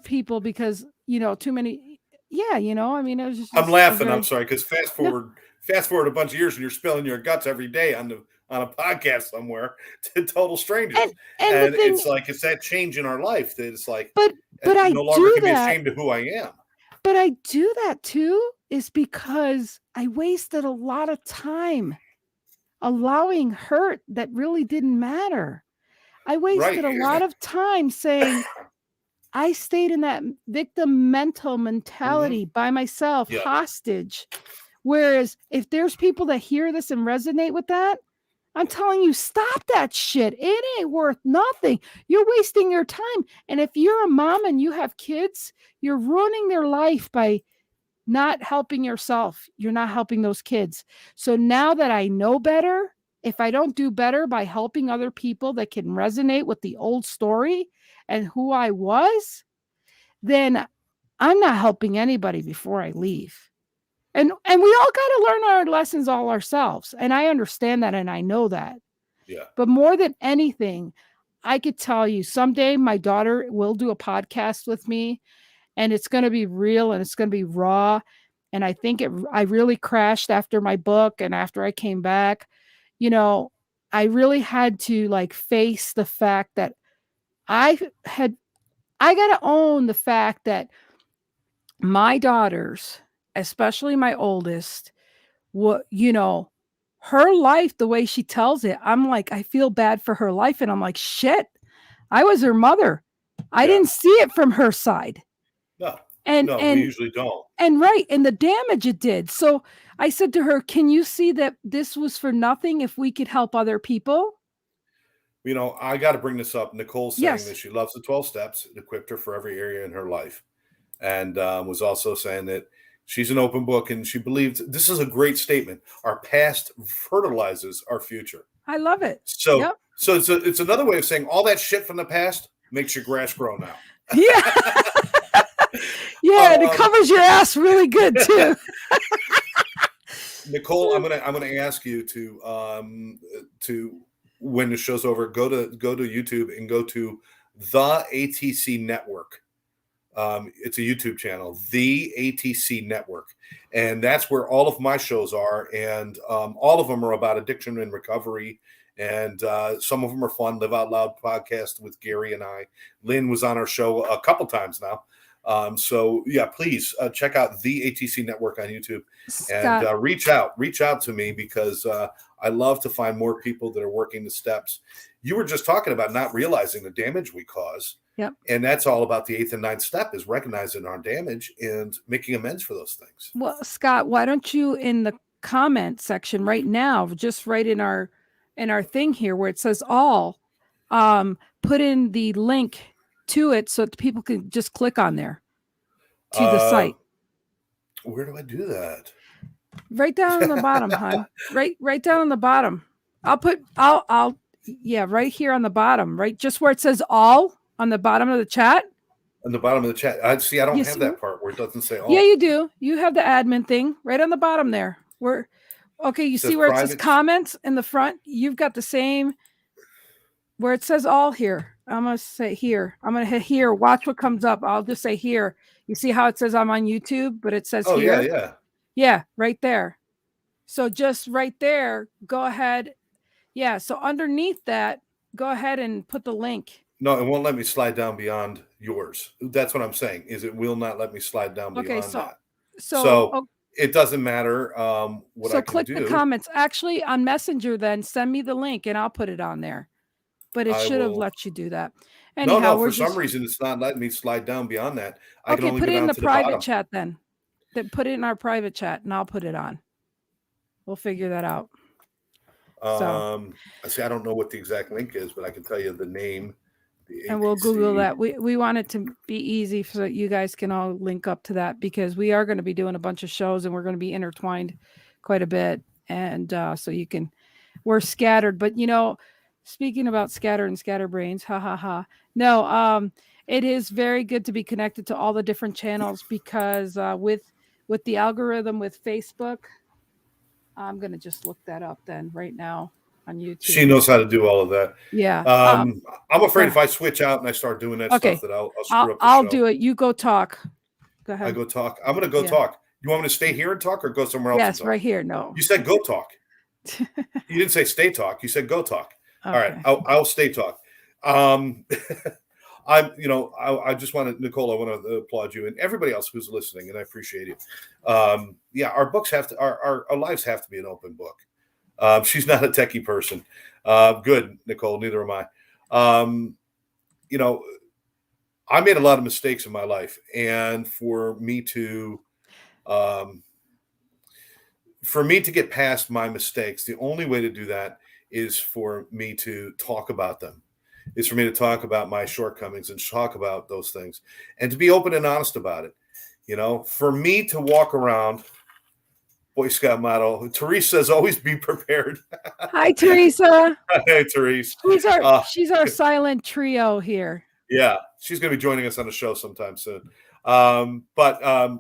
people because, too many. Yeah. I mean, it was just I'm a laughing. I'm very, sorry because no, fast forward a bunch of years, and you're spilling your guts every day on a podcast somewhere to total strangers, and the and thing, it's that change in our life that it's like but, I no longer do can be that. ashamed of who I am. But I do that too, is because I wasted a lot of time allowing hurt that really didn't matter. I Right. wasted a lot of time saying, I stayed in that victim mental mentality by myself, Yeah. hostage. Whereas if there's people that hear this and resonate with that, I'm telling you, stop that shit. It ain't worth nothing. You're wasting your time. And if you're a mom and you have kids, you're ruining their life by not helping yourself. You're not helping those kids. So now that I know better, if I don't do better by helping other people that can resonate with the old story and who I was, then I'm not helping anybody before I leave. And we all got to learn our lessons all ourselves. And I understand that and I know that. Yeah. But more than anything, I could tell you someday my daughter will do a podcast with me, and it's going to be real and it's going to be raw. And I think I really crashed after my book and after I came back. I really had to like face the fact that I got to own the fact that my daughters, especially my oldest, her life, the way she tells it, I'm like, I feel bad for her life. And I'm like, shit, I was her mother. I Yeah. didn't see it from her side. No. And No, we and usually don't. and and the damage it did. So I said to her, can you see that this was for nothing if we could help other people? I got to bring this up. Nicole's saying that Yes. she loves the 12 steps. It equipped her for every area in her life, and was also saying that she's an open book, and she believes this is a great statement. Our past fertilizes our future. I love it. So, Yep. so it's another way of saying all that shit from the past makes your grass grow now. Yeah. Yeah, and it covers your ass really good too. Nicole, I'm gonna ask you to when the show's over, go to YouTube and go to the ATC Network. It's a YouTube channel, the ATC Network, and that's where all of my shows are, and all of them are about addiction and recovery. And some of them are fun. Live Out Loud podcast with Gary and I. Lynn was on our show a couple times now. So yeah, please check out the ATC Network on YouTube and reach out to me because I love to find more people that are working the steps. You were just talking about not realizing the damage we cause. Yep. And that's all about the 8th and 9th step is recognizing our damage and making amends for those things. Well, Scott, why don't you in the comment section right now, just right in our thing here where it says all, put in the link to it so that people can just click on there to the site. Where do I do that? Right down on the bottom, hon. Right down on the bottom. Yeah, right here on the bottom, right? Just where it says all on the bottom of the chat. On the bottom of the chat. I see. I don't You have see, that part where it doesn't say yeah, all. you do. You have the admin thing right on the bottom there. Okay, you It says see where it says private. comments in the front? You've got the same where it says all here. I'm going to say here. I'm going to hit here. Watch what comes up. I'll just say here. You see how it says I'm on YouTube, but it says Oh yeah, here? yeah. Yeah, right there. So just right there, go ahead. Yeah, so underneath that, go ahead and put the link. No, it won't let me slide down beyond yours. That's what I'm saying. Is it will not let me slide down Okay, beyond that. so So it doesn't matter what I so can click the do. comments. Actually, on Messenger, then send me the link and I'll put it on there. But it I should have will. let you do that. No, Anyhow, no. we're For some just reason, it's not letting me slide down beyond that. I can okay. only Put go it in down the to the private bottom. chat then. Put it in our private chat, and I'll put it on. We'll figure that out. So, I see. I don't know what the exact link is, but I can tell you the name. and we'll Google that. We want it to be easy so that you guys can all link up to that because we are going to be doing a bunch of shows and we're going to be intertwined quite a bit. And so you can, we're scattered, but speaking about scatter and scatterbrains, ha ha ha. No, it is very good to be connected to all the different channels because with the algorithm with Facebook, I'm going to just look that up then right now on YouTube. She knows how to do all of that. Yeah. I'm afraid if I switch out and I start doing that stuff that I'll screw up the show. I'll do it. You go talk. Go ahead. I go talk. I'm going to go talk. You want me to stay here and talk or go somewhere else? Yes, right here. No. You said go talk. You didn't say stay talk. You said go talk. Okay. All right. I'll stay talk. I just want to, Nicole, I want to applaud you and everybody else who's listening, and I appreciate it. Yeah, our books have to, our lives have to be an open book. She's not a techie person. Good, Nicole. Neither am I. I made a lot of mistakes in my life, and for me to get past my mistakes, the only way to do that is for me to talk about them. Is for me to talk about my shortcomings and talk about those things, and to be open and honest about it. For me to walk around. Boy Scout motto. Therese says, "Always be prepared." Hi, Teresa. Hey, Therese. She's our silent trio here. Yeah, she's going to be joining us on the show sometime soon. One of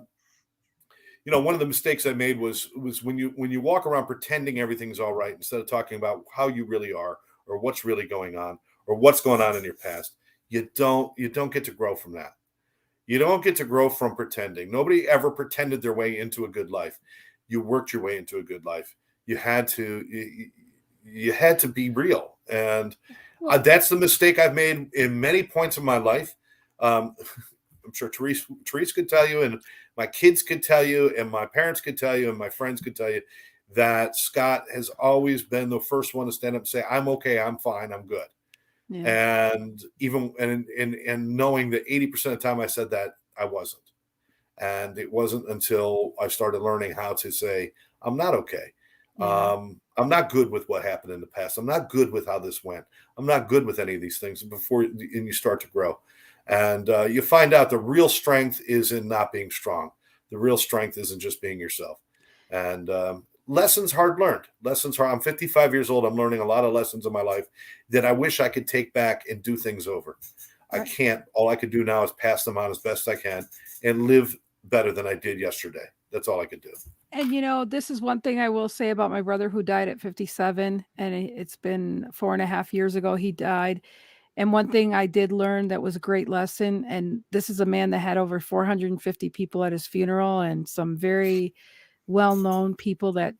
the mistakes I made was when you walk around pretending everything's all right instead of talking about how you really are or what's really going on or what's going on in your past. You don't get to grow from that. You don't get to grow from pretending. Nobody ever pretended their way into a good life. You worked your way into a good life. You had to be real. And that's the mistake I've made in many points of my life. I'm sure Therese could tell you, and my kids could tell you, and my parents could tell you, and my friends could tell you that Scott has always been the first one to stand up and say, "I'm okay, I'm fine, I'm good." Yeah. And even and knowing that 80% of the time I said that, I wasn't. And it wasn't until I started learning how to say, I'm not okay. Yeah. I'm not good with what happened in the past. I'm not good with how this went. I'm not good with any of these things and you start to grow. And you find out the real strength is in not being strong. The real strength isn't just being yourself. And lessons hard learned. I'm 55 years old. I'm learning a lot of lessons in my life that I wish I could take back and do things over. Right. I can't. All I could do now is pass them on as best I can and live better than I did yesterday. That's all I could do. And this is one thing I will say about my brother who died at 57, and it's been 4.5 years ago he died. And one thing I did learn that was a great lesson, and this is a man that had over 450 people at his funeral and some very well-known people that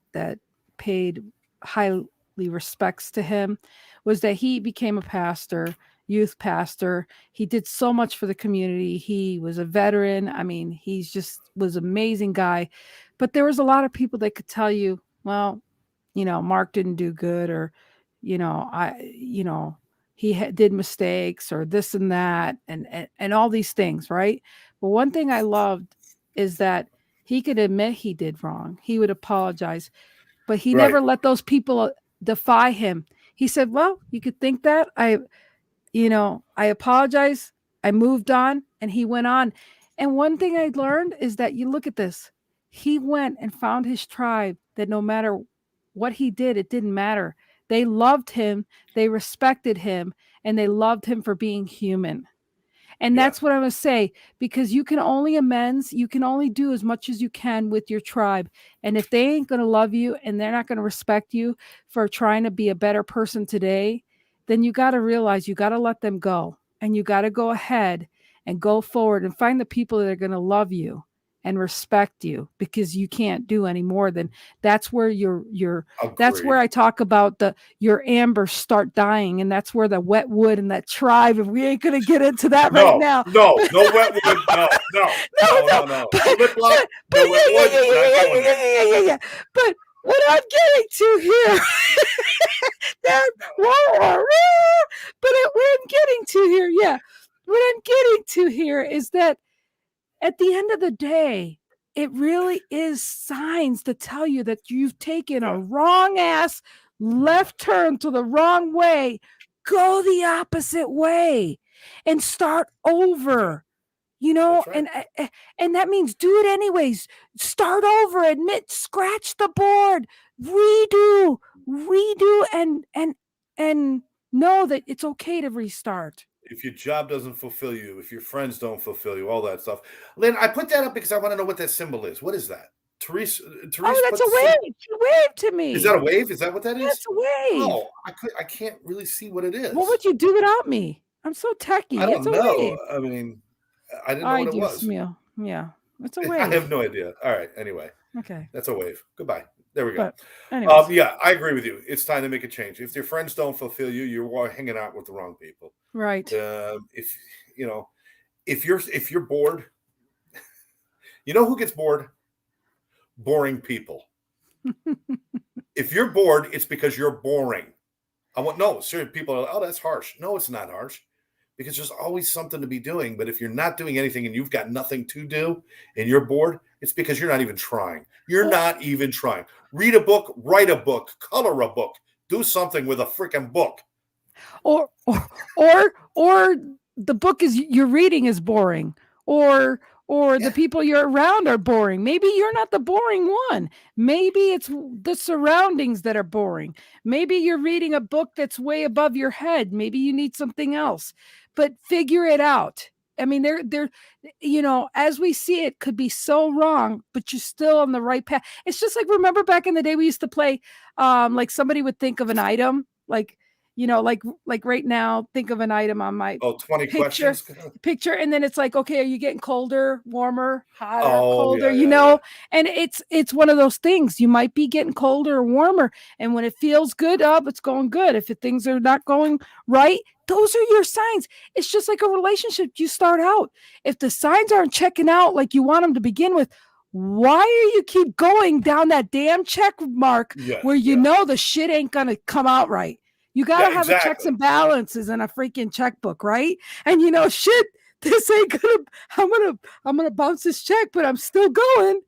paid highly respects to him, was that he became a pastor, youth pastor. He did so much for the community. He was a veteran. I mean, he's just was an amazing guy. But there was a lot of people that could tell you, well, Mark didn't do good, or, he did mistakes or this and that and all these things, right? But one thing I loved is that he could admit he did wrong. He would apologize, but he never let those people defy him. He said, well, you could think that. I apologize. I moved on, and he went on. And one thing I learned is that you look at this. He went and found his tribe that no matter what he did, it didn't matter. They loved him, they respected him, and they loved him for being human. And Yeah. that's what I'm going to say, because you can only amends, you can only do as much as you can with your tribe. And if they ain't going to love you and they're not going to respect you for trying to be a better person today, then you got to realize you got to let them go, and you got to go ahead and go forward and find the people that are going to love you and respect you, because you can't do any more than that's where that's where Agreed. I talk about your ambers start dying, and that's where the wet wood and that tribe, and we ain't gonna get into that right now. No wet wood. No. Lip lock, But no wet wood. Not going there. yeah. But what I'm getting to here, what I'm getting to here, what I'm getting to here is that at the end of the day, it really is signs to tell you that you've taken a wrong ass left turn to the wrong way. Go the opposite way and start over. That's right. And that means do it anyways. Start over, admit, scratch the board, redo, and know that it's okay to restart. If your job doesn't fulfill you, if your friends don't fulfill you, all that stuff. Lynn, I put that up because I want to know what that symbol is. What is that? Therese Oh, that's put a wave. She waved to me. Is that a wave? Is that what that is? That's a wave. Oh, I can't really see what it is. What would you do without me? I'm so techie. I don't It's a know. wave. I mean, I didn't know what it was. Yeah, it's a wave. I have no idea. All right. Anyway, Okay. that's a wave. Goodbye. There we go. But anyways, Yeah, I agree with you. It's time to make a change. If your friends don't fulfill you, you're hanging out with the wrong people. right. If you're bored, you know who gets bored? Boring people. If you're bored, it's because you're boring. Certain people are like, oh, that's harsh. No, it's not harsh, because there's always something to be doing. But if you're not doing anything and you've got nothing to do and you're bored, it's because you're not even trying. You're not even trying. Read a book, write a book, color a book, do something with a freaking book. Or the book you're reading is boring, or the people you're around are boring. Maybe you're not the boring one. Maybe it's the surroundings that are boring. Maybe you're reading a book that's way above your head. Maybe you need something else, but figure it out. I mean, they're as we see it, could be so wrong, but you're still on the right path. It's just like, remember back in the day, we used to play, like somebody would think of an item, like right now, think of an item on my 20 questions. picture, and then it's like, okay, are you getting colder, warmer, hotter, colder? Yeah. And it's one of those things. You might be getting colder or warmer, and when it feels good, it's going good. If things are not going right, those are your signs. It's just like a relationship. You start out, if the signs aren't checking out like you want them to begin with, why are you keep going down that damn check mark where you know the shit ain't gonna come out right? You gotta have a checks and balances in a freaking checkbook, right? And shit, this ain't gonna. I'm gonna bounce this check, but I'm still going.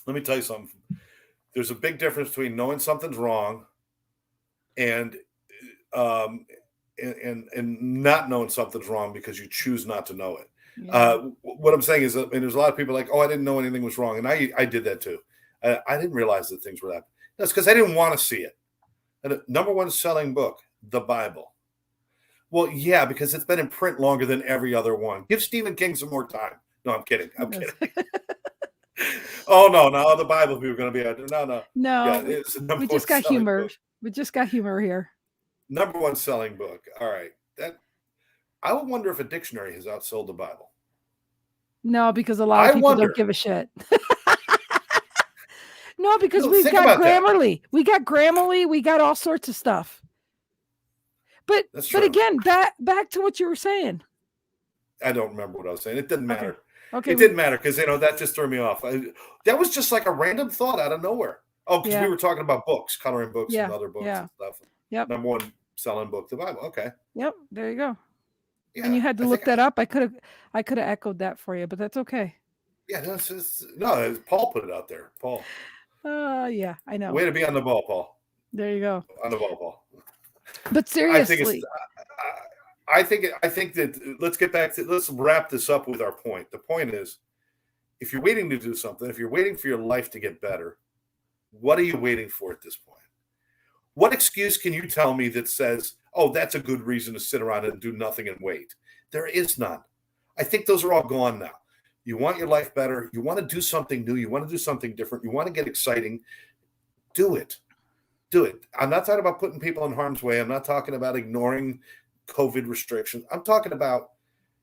Let me tell you something. There's a big difference between knowing something's wrong and not knowing something's wrong because you choose not to know it. Yeah. What I'm saying is, there's a lot of people like, oh, I didn't know anything was wrong, and I did that too. I didn't realize that things were that. That's because I didn't want to see it. And number one selling book, the Bible. Well, yeah, because it's been in print longer than every other one. Give Stephen King some more time. No, I'm kidding. Oh no, the Bible people are going to be out there. No. Yeah, we just got humor. Book. We just got humor here. Number one selling book. All right. I would wonder if a dictionary has outsold the Bible. No, because a lot of people don't give a shit. No, because we've got Grammarly. That. We got Grammarly. We got all sorts of stuff. But again, back to what you were saying. I don't remember what I was saying. It didn't matter. Okay. It didn't matter because that just threw me off. That was just like a random thought out of nowhere. Oh, because we were talking about books, coloring books, and other books and stuff. Yep. Number one selling book, the Bible. Okay. Yep. There you go. Yeah, and you had to look that up. I could have echoed that for you, but that's okay. Yeah, no, Paul put it out there. Paul. Yeah, I know. Way to be on the ball, Paul. There you go. On the ball, Paul. But seriously, I think that let's wrap this up with our point. The point is, if you're waiting to do something, if you're waiting for your life to get better, what are you waiting for at this point? What excuse can you tell me that says, oh, that's a good reason to sit around and do nothing and wait? There is none. I think those are all gone now. You want your life better. You want to do something new. You want to do something different. You want to get exciting. Do it. Do it. I'm not talking about putting people in harm's way. I'm not talking about ignoring COVID restrictions. I'm talking about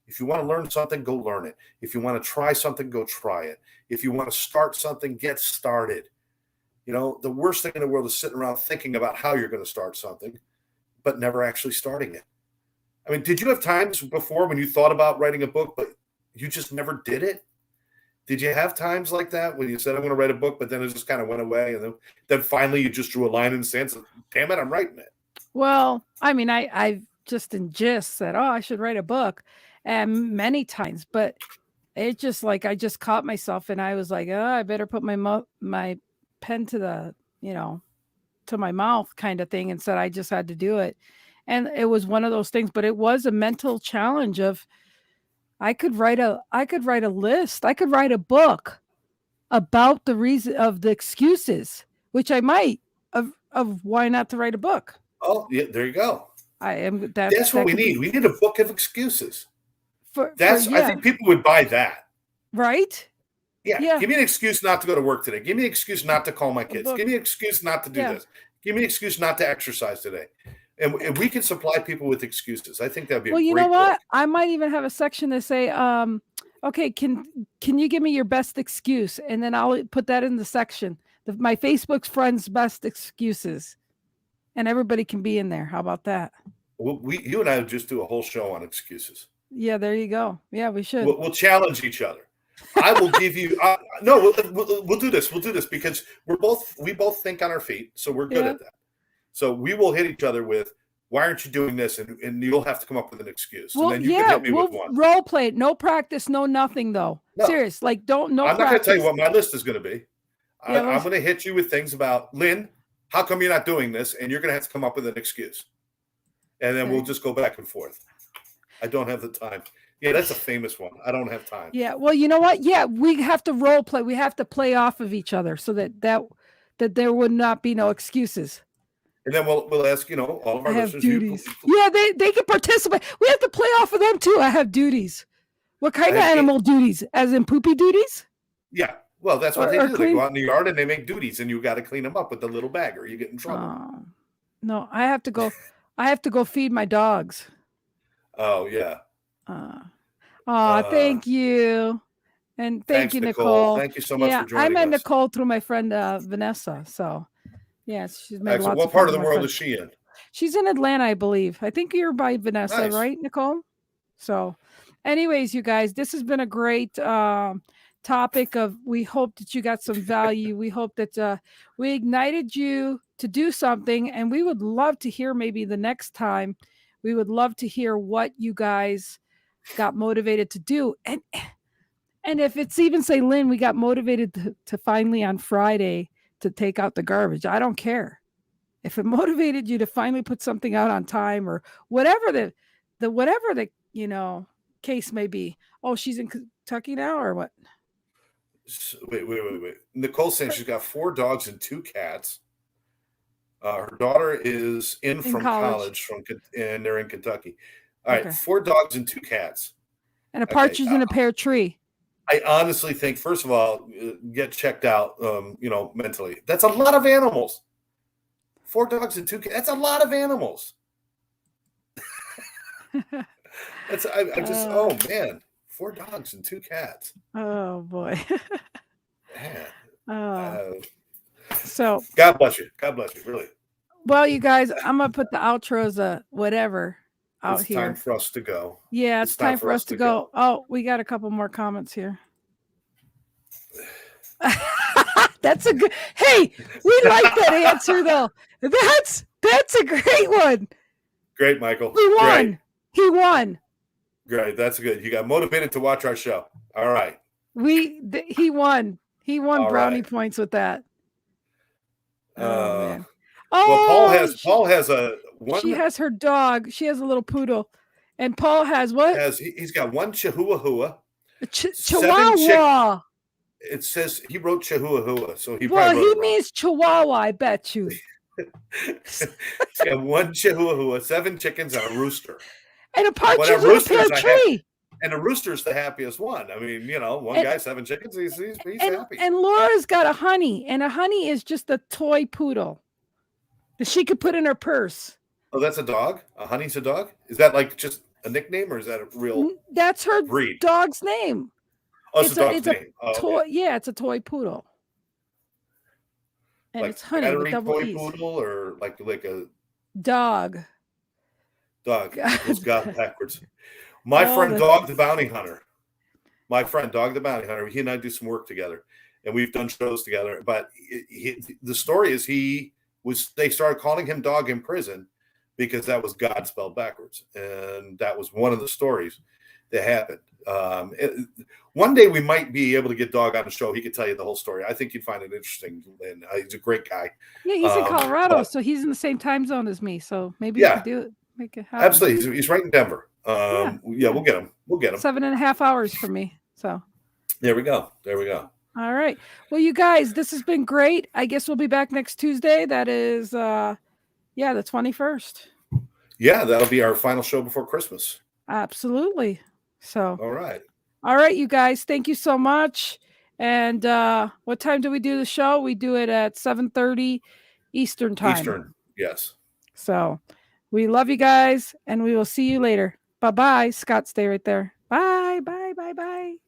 if you want to learn something, go learn it. If you want to try something, go try it. If you want to start something, get started. You know, the worst thing in the world is sitting around thinking about how you're going to start something, but never actually starting it. I mean, did you have times before when you thought about writing a book, but you just never did it? Did you have times like that when you said, I'm going to write a book, but then it just kind of went away? And then finally you just drew a line in the sand and said, damn it, I'm writing it. Well, I mean, I've just in gist said, oh, I should write a book, and many times, but it just like I just caught myself and I was like, oh, I better put my pen to the, to my mouth kind of thing. And said I just had to do it. And it was one of those things, but it was a mental challenge of I could write a list. I could write a book about the reason of the excuses, which I might of why not to write a book. Oh, yeah, there you go. That's what we need. We need a book of excuses. I think people would buy that. Right? Yeah. Give me an excuse not to go to work today. Give me an excuse not to call my kids. Give me an excuse not to do this. Give me an excuse not to exercise today. And we can supply people with excuses. I think that'd be a great book. Well, you know what? I might even have a section that say, okay, can you give me your best excuse? And then I'll put that in the section. My Facebook's friends' best excuses. And everybody can be in there. How about that? Well, you and I just do a whole show on excuses. Yeah, there you go. Yeah, we should. We'll challenge each other. I will give you. No, we'll do this. We'll do this because we both think on our feet, so we're good at that. So we will hit each other with, "Why aren't you doing this?" And you'll have to come up with an excuse. Well, and then you can hit me with one. Role play it. No practice, no nothing though. No. Serious, like I'm not going to tell you what my list is going to be. I'm going to hit you with things about Lynn. How come you're not doing this? And you're going to have to come up with an excuse. And then we'll just go back and forth. I don't have the time. Yeah, that's a famous one. I don't have time. Yeah. Well, you know what? Yeah, we have to role play. We have to play off of each other so that there would not be no excuses. And then we'll ask, all of our listeners. Duties. Yeah, they can participate. We have to play off of them too. I have duties. What kind of animal duties? As in poopy duties? Yeah. Well, that's what they do. They go out in the yard and they make duties, and you got to clean them up with the little bag, or you get in trouble. No, I have to go. I have to go feed my dogs. Oh yeah. Thank you, and thank you, Nicole. Thank you so much for joining us. I met Nicole through my friend Vanessa. So, yeah, she's made lots. What part of the world is she in? She's in Atlanta, I believe. I think you're by Vanessa, right, Nicole? So, anyways, you guys, this has been a great topic of. We hope that you got some value. We hope that we ignited you to do something, and we would love to hear maybe the next time. We would love to hear what you guys got motivated to do. And if it's even say, Lynn, we got motivated to finally on Friday to take out the garbage. I don't care. If it motivated you to finally put something out on time or whatever the case may be. Oh, she's in Kentucky now or what? Wait. Nicole's saying she's got 4 dogs and 2 cats. Her daughter is in from college and they're in Kentucky. All right, 4 dogs and 2 cats. And a partridge in a pear tree. I honestly think, first of all, get checked out, mentally. That's a lot of animals. 4 dogs and 2 cats. That's a lot of animals. Oh man, 4 dogs and 2 cats. Oh boy. Man. So God bless you, really. Well, you guys, I'm gonna put the outros, whatever, out it's here. Time for us to go. Yeah, it's time for us to go. Oh, we got a couple more comments here. That's a good. Hey, we like that answer though. That's a great one. Great, Michael. He won. Great. He won. Great. That's good. You got motivated to watch our show. All right. He won. He won brownie points with that. Oh man. Well, Paul has a one. She has her dog. She has a little poodle, and Paul has what? He's got 1 Chihuahua. Chihuahua. It says he wrote Chihuahua, so he means Chihuahua. I bet you. He's got one chihuahua, 7 chickens, and a rooster. And a Well, partridge that in a rooster's pear a hap- tree. and the rooster's the happiest one. I mean, one And- guy, 7 chickens, he's And, happy. and Laura's got a honey, and a honey is just a toy poodle that she could put in her purse. Oh, that's a dog? A honey's a dog? Is that like just a nickname, or is that a real That's her breed? dog's name. Oh, it's a dog's it's name. Oh, toy. okay. Yeah, it's a toy poodle. And Like it's honey with battery double toy E's. poodle, or like a Dog. dog. God. Goes God backwards. My Oh, friend that's- Dog the Bounty Hunter. My friend Dog the Bounty Hunter. He and I do some work together, and we've done shows together. But the story is they started calling him Dog in prison because that was God spelled backwards, and that was one of the stories that happened. One day we might be able to get Dog on the show. He could tell you the whole story. I think you'd find it interesting, and he's a great guy. Yeah, he's in Colorado, but- so he's in the same time zone as me. So maybe Yeah. we could do it. Make it happen. Absolutely, he's right in Denver. Yeah, we'll get him. 7.5 hours for me. So There we go. all right. Well, you guys, this has been great. I guess we'll be back next Tuesday. That is the 21st. Yeah, that'll be our final show before Christmas. Absolutely. So All right. you guys, thank you so much. And what time do we do the show? We do it at 7:30 Eastern time. Eastern, yes. So we love you guys, and we will see you later. Bye-bye. Scott, stay right there. Bye, bye, bye, bye.